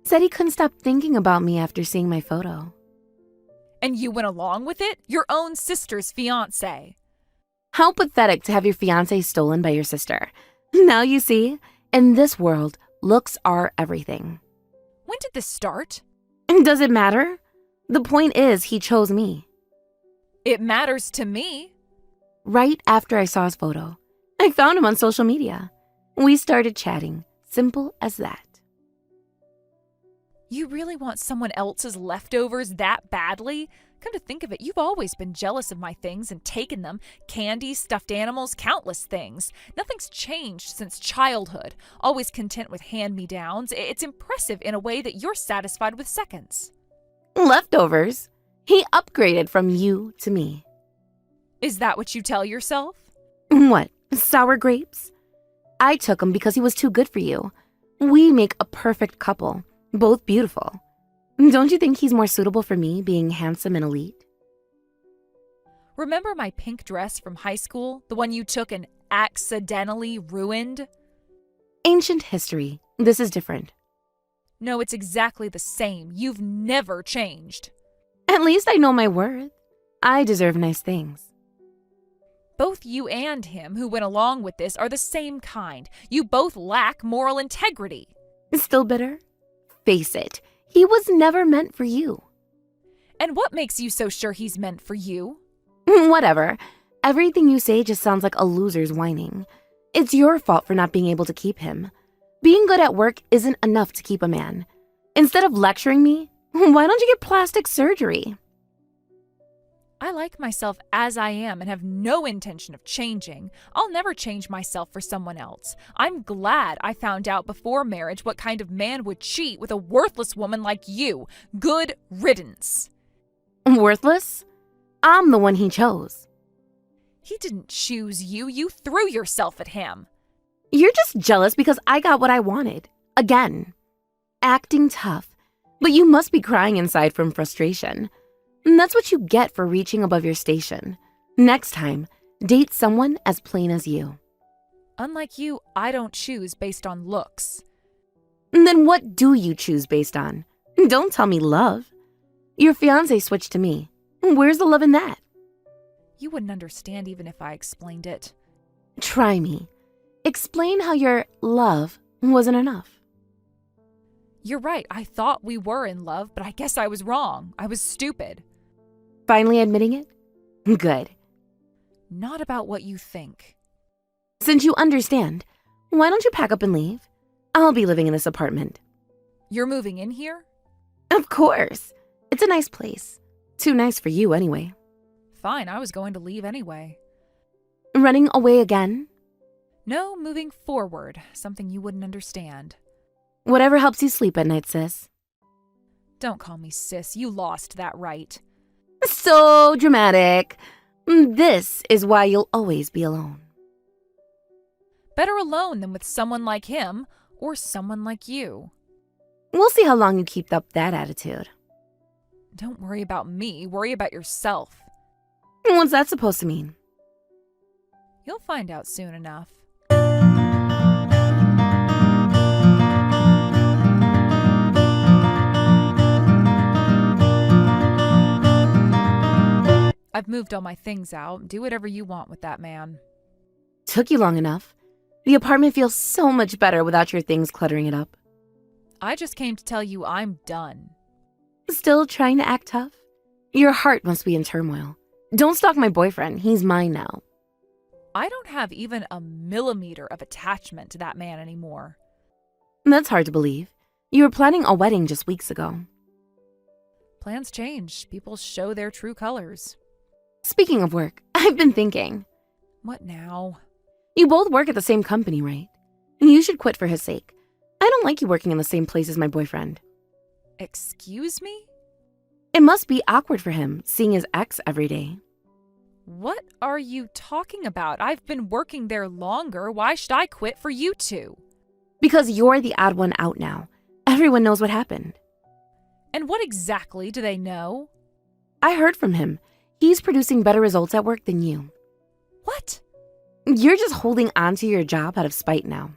Said he couldn't stop thinking about me after seeing my photo. And you went along with it? Your own sister's fiancé. How pathetic to have your fiancé stolen by your sister. Now you see, in this world, looks are everything. When did this start? Does it matter? The point is, he chose me. It matters to me. Right after I saw his photo, I found him on social media. We started chatting. Simple as that. You really want someone else's leftovers that badly? Come to think of it, you've always been jealous of my things and taken them. Candy, stuffed animals, countless things. Nothing's changed since childhood. Always content with hand-me-downs. It's impressive in a way that you're satisfied with seconds. Leftovers? He upgraded from you to me. Is that what you tell yourself? What? Sour grapes? I took him because he was too good for you. We make a perfect couple, both beautiful. Don't you think he's more suitable for me, being handsome and elite? Remember my pink dress from high school? The one you took and accidentally ruined? Ancient history. This is different. No, it's exactly the same. You've never changed. At least I know my worth. I deserve nice things. Both you and him who went along with this are the same kind. You both lack moral integrity. Still bitter? Face it, he was never meant for you. And what makes you so sure he's meant for you? Whatever. Everything you say just sounds like a loser's whining. It's your fault for not being able to keep him. Being good at work isn't enough to keep a man. Instead of lecturing me, why don't you get plastic surgery? I like myself as I am and have no intention of changing. I'll never change myself for someone else. I'm glad I found out before marriage what kind of man would cheat with a worthless woman like you. Good riddance. Worthless? I'm the one he chose. He didn't choose you. You threw yourself at him. You're just jealous because I got what I wanted. Again. Acting tough. But you must be crying inside from frustration. And that's what you get for reaching above your station. Next time, date someone as plain as you. Unlike you, I don't choose based on looks. And then what do you choose based on? Don't tell me love. Your fiancé switched to me. Where's the love in that? You wouldn't understand even if I explained it. Try me. Explain how your love wasn't enough. You're right. I thought we were in love, but I guess I was wrong. I was stupid. Finally admitting it? Good. Not about what you think. Since you understand, why don't you pack up and leave? I'll be living in this apartment. You're moving in here? Of course. It's a nice place. Too nice for you anyway. Fine, I was going to leave anyway. Running away again? No, moving forward. Something you wouldn't understand. Whatever helps you sleep at night, sis. Don't call me sis. You lost that right. So dramatic. This is why you'll always be alone. Better alone than with someone like him or someone like you. We'll see how long you keep up that attitude. Don't worry about me, worry about yourself. What's that supposed to mean? You'll find out soon enough. I've moved all my things out. Do whatever you want with that man. Took you long enough. The apartment feels so much better without your things cluttering it up. I just came to tell you I'm done. Still trying to act tough? Your heart must be in turmoil. Don't stalk my boyfriend. He's mine now. I don't have even a millimeter of attachment to that man anymore. That's hard to believe. You were planning a wedding just weeks ago. Plans change. People show their true colors. Speaking of work, I've been thinking. What now? You both work at the same company, right? You should quit for his sake. I don't like you working in the same place as my boyfriend. Excuse me? It must be awkward for him, seeing his ex every day. What are you talking about? I've been working there longer. Why should I quit for you two? Because you're the odd one out now. Everyone knows what happened. And what exactly do they know? I heard from him. He's producing better results at work than you. What? You're just holding on to your job out of spite now.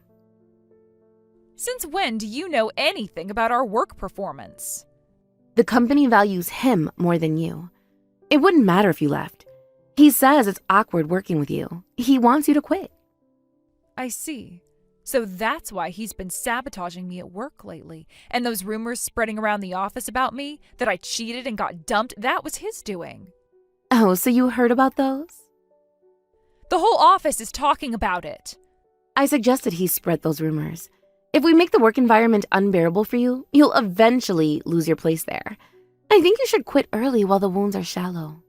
Since when do you know anything about our work performance? The company values him more than you. It wouldn't matter if you left. He says it's awkward working with you. He wants you to quit. I see. So that's why he's been sabotaging me at work lately. And those rumors spreading around the office about me, that I cheated and got dumped, that was his doing. Oh, so you heard about those? The whole office is talking about it. I suggested he spread those rumors. If we make the work environment unbearable for you, you'll eventually lose your place there. I think you should quit early while the wounds are shallow.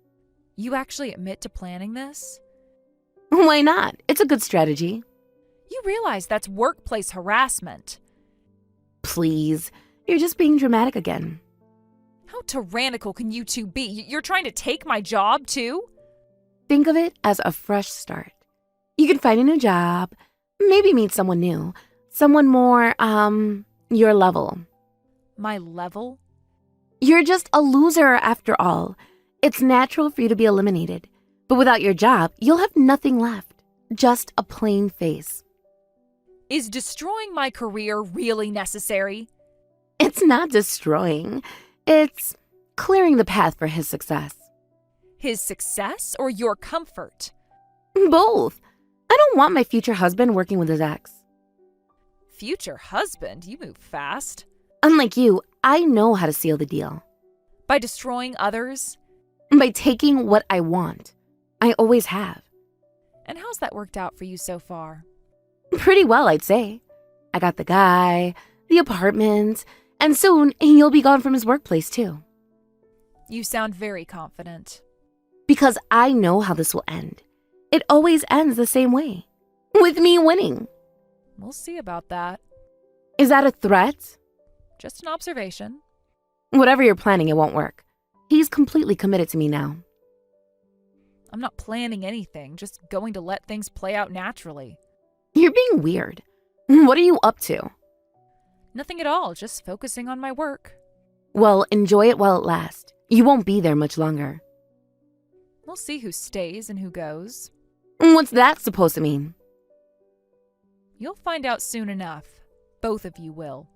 You actually admit to planning this? Why not? It's a good strategy. You realize that's workplace harassment. Please, you're just being dramatic again. How tyrannical can you two be? You're trying to take my job, too? Think of it as a fresh start. You can find a new job, maybe meet someone new, someone more, your level. My level? You're just a loser after all. It's natural for you to be eliminated. But without your job, you'll have nothing left. Just a plain face. Is destroying my career really necessary? It's not destroying. It's clearing the path for his success. His success or your comfort? Both. I don't want my future husband working with his ex. Future husband? You move fast. Unlike you, I know how to seal the deal. By destroying others? By taking what I want. I always have. And how's that worked out for you so far? Pretty well, I'd say. I got the guy, the apartment, and soon he'll be gone from his workplace too. You sound very confident. Because I know how this will end. It always ends the same way. With me winning. We'll see about that. Is that a threat? Just an observation. Whatever you're planning, it won't work. He's completely committed to me now. I'm not planning anything, just going to let things play out naturally. You're being weird. What are you up to? Nothing at all, just focusing on my work. Well, enjoy it while it lasts. You won't be there much longer. We'll see who stays and who goes. What's that supposed to mean? You'll find out soon enough. Both of you will.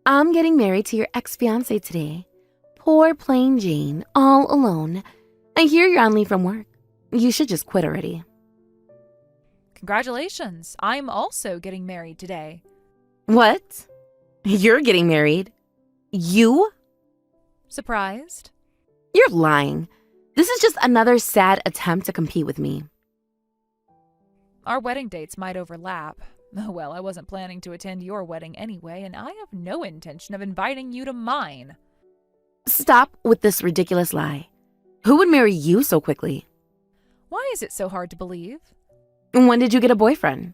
I'm getting married to your ex-fiancé today. Poor plain Jane, all alone. I hear you're on leave from work. You should just quit already. Congratulations. I'm also getting married today. What? You're getting married? You? Surprised? You're lying. This is just another sad attempt to compete with me. Our wedding dates might overlap. Oh well, I wasn't planning to attend your wedding anyway, and I have no intention of inviting you to mine. Stop with this ridiculous lie. Who would marry you so quickly? Why is it so hard to believe? When did you get a boyfriend?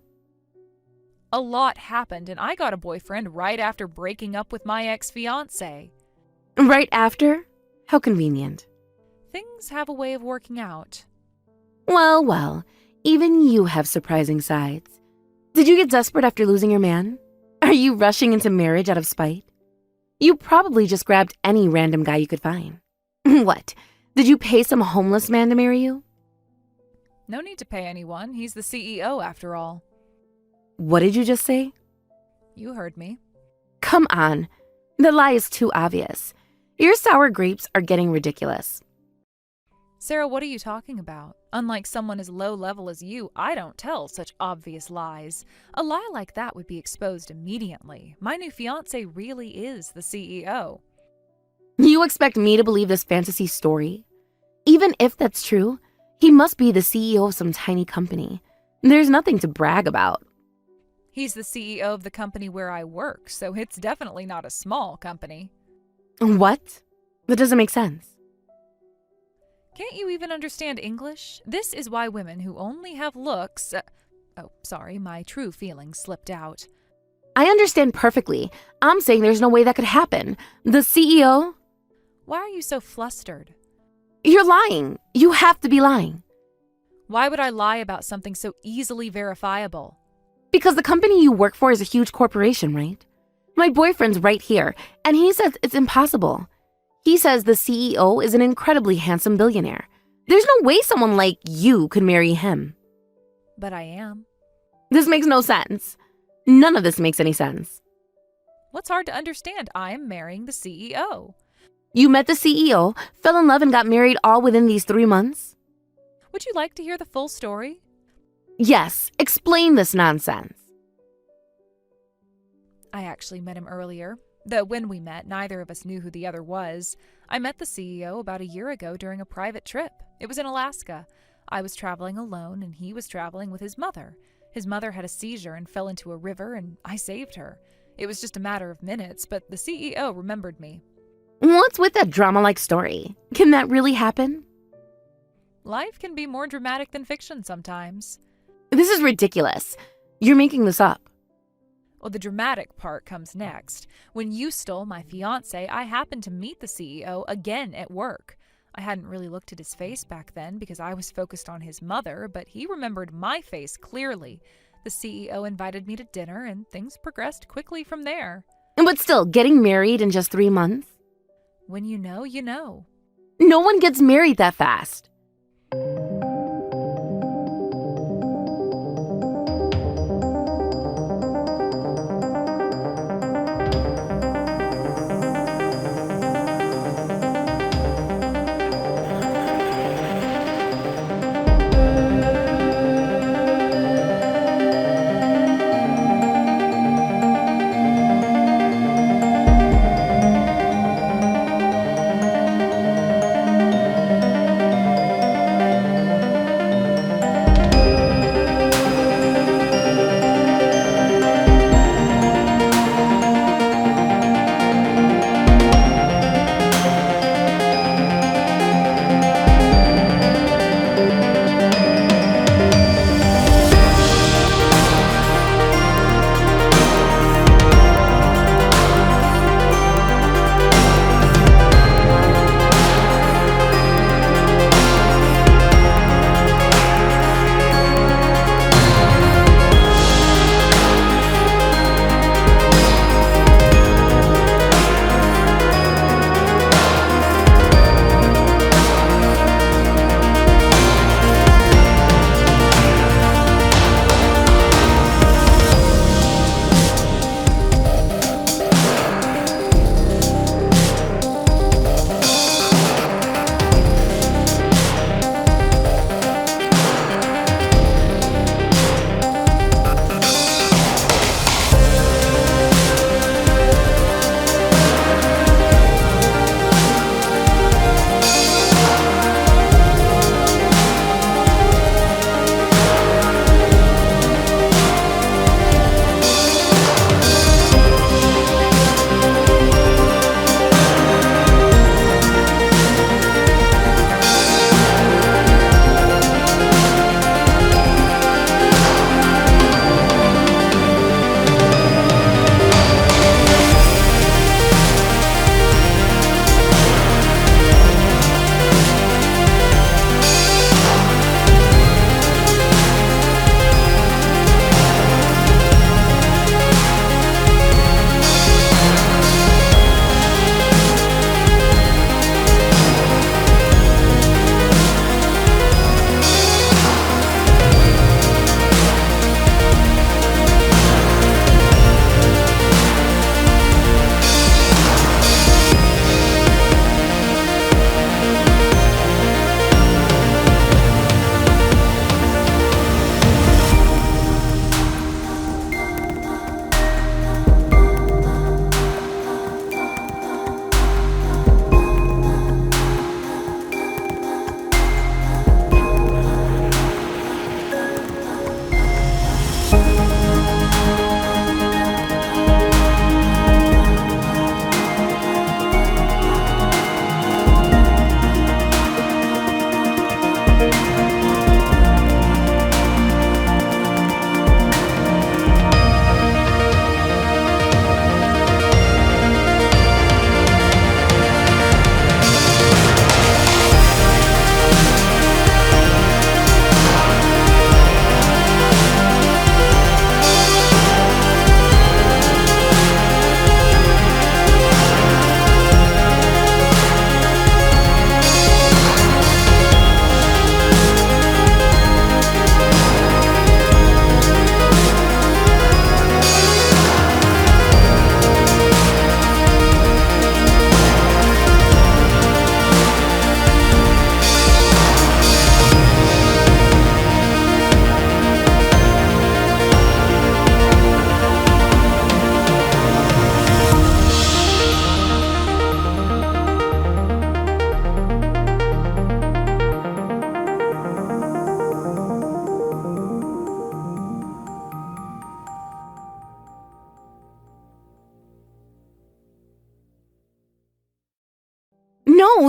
A lot happened, and I got a boyfriend right after breaking up with my ex-fiancé. Right after? How convenient. Things have a way of working out. Well, well, even you have surprising sides. Did you get desperate after losing your man? Are you rushing into marriage out of spite? You probably just grabbed any random guy you could find. What? Did you pay some homeless man to marry you? No need to pay anyone. He's the CEO after all. What did you just say? You heard me. Come on. The lie is too obvious. Your sour grapes are getting ridiculous. Sarah, what are you talking about? Unlike someone as low level as you, I don't tell such obvious lies. A lie like that would be exposed immediately. My new fiancé really is the CEO. You expect me to believe this fantasy story? Even if that's true, he must be the CEO of some tiny company. There's nothing to brag about. He's the CEO of the company where I work, so it's definitely not a small company. What? That doesn't make sense. Can't you even understand English? This is why women who only have looks... oh, sorry, my true feelings slipped out. I understand perfectly. I'm saying there's no way that could happen. The CEO? Why are you so flustered? You're lying. You have to be lying. Why would I lie about something so easily verifiable? Because the company you work for is a huge corporation, right? My boyfriend's right here, and he says it's impossible. He says the CEO is an incredibly handsome billionaire. There's no way someone like you could marry him. But I am. This makes no sense. None of this makes any sense. What's hard to understand? I'm marrying the CEO. You met the CEO, fell in love, and got married all within these 3 months? Would you like to hear the full story? Yes, explain this nonsense. I actually met him earlier. Though when we met, neither of us knew who the other was. I met the CEO about a year ago during a private trip. It was in Alaska. I was traveling alone, and he was traveling with his mother. His mother had a seizure and fell into a river, and I saved her. It was just a matter of minutes, but the CEO remembered me. What's with that drama-like story? Can that really happen? Life can be more dramatic than fiction sometimes. This is ridiculous. You're making this up. Well, the dramatic part comes next. When you stole my fiancé, I happened to meet the CEO again at work. I hadn't really looked at his face back then because I was focused on his mother, but he remembered my face clearly. The CEO invited me to dinner, and things progressed quickly from there. But still, getting married in just 3 months? When you know, you know. No one gets married that fast.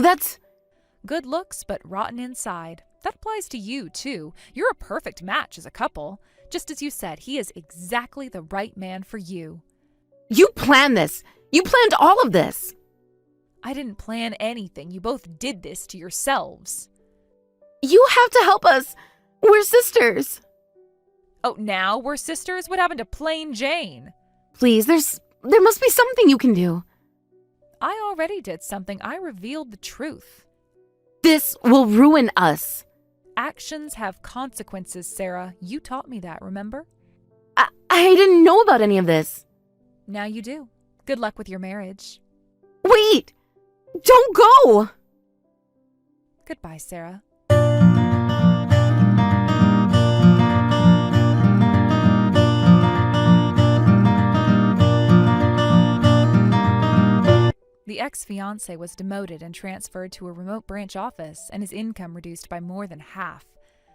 That's... Good looks, but rotten inside. That applies to you, too. You're a perfect match as a couple. Just as you said, he is exactly the right man for you. You planned this. You planned all of this. I didn't plan anything. You both did this to yourselves. You have to help us. We're sisters. Oh, now we're sisters? What happened to plain Jane? Please, there must be something you can do. I already did something. I revealed the truth. This will ruin us. Actions have consequences, Sarah. You taught me that, remember? I didn't know about any of this. Now you do. Good luck with your marriage. Wait! Don't go! Goodbye, Sarah. The ex-fiancé was demoted and transferred to a remote branch office, and his income reduced by more than half.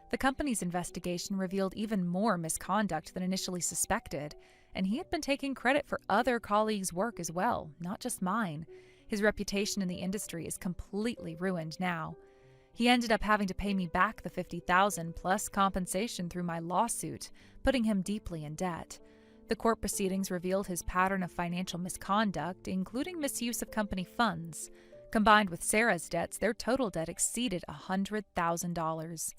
The company's investigation revealed even more misconduct than initially suspected, and he had been taking credit for other colleagues' work as well, not just mine. His reputation in the industry is completely ruined now. He ended up having to pay me back the $50,000 plus compensation through my lawsuit, putting him deeply in debt. The court proceedings revealed his pattern of financial misconduct, including misuse of company funds. Combined with Sarah's debts, their total debt exceeded $100,000.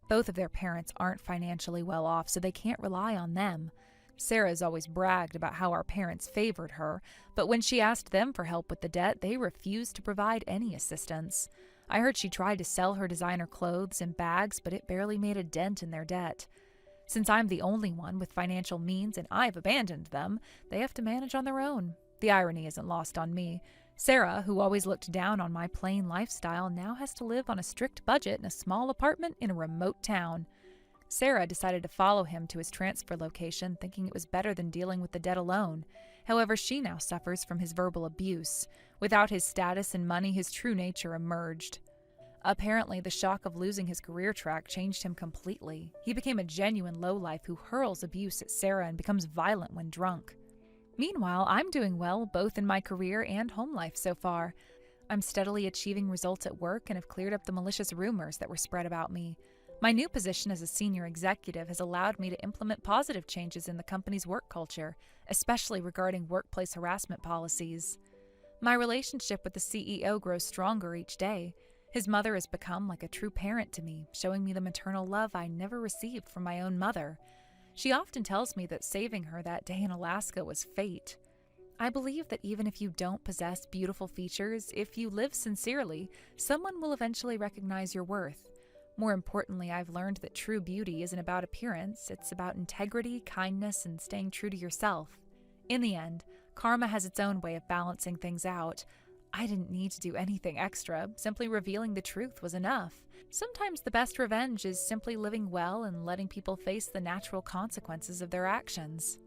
Both of their parents aren't financially well off, so they can't rely on them. Sarah's always bragged about how our parents favored her, but when she asked them for help with the debt, they refused to provide any assistance. I heard she tried to sell her designer clothes and bags, but it barely made a dent in their debt. Since I'm the only one with financial means and I've abandoned them, they have to manage on their own. The irony isn't lost on me. Sarah, who always looked down on my plain lifestyle, now has to live on a strict budget in a small apartment in a remote town. Sarah decided to follow him to his transfer location, thinking it was better than dealing with the debt alone. However, she now suffers from his verbal abuse. Without his status and money, his true nature emerged. Apparently, the shock of losing his career track changed him completely. He became a genuine lowlife who hurls abuse at Sarah and becomes violent when drunk. Meanwhile, I'm doing well both in my career and home life so far. I'm steadily achieving results at work and have cleared up the malicious rumors that were spread about me. My new position as a senior executive has allowed me to implement positive changes in the company's work culture, especially regarding workplace harassment policies. My relationship with the CEO grows stronger each day. His mother has become like a true parent to me, showing me the maternal love I never received from my own mother. She often tells me that saving her that day in Alaska was fate. I believe that even if you don't possess beautiful features, if you live sincerely, someone will eventually recognize your worth. More importantly, I've learned that true beauty isn't about appearance, it's about integrity, kindness, and staying true to yourself. In the end, karma has its own way of balancing things out. I didn't need to do anything extra. Simply revealing the truth was enough. Sometimes the best revenge is simply living well and letting people face the natural consequences of their actions.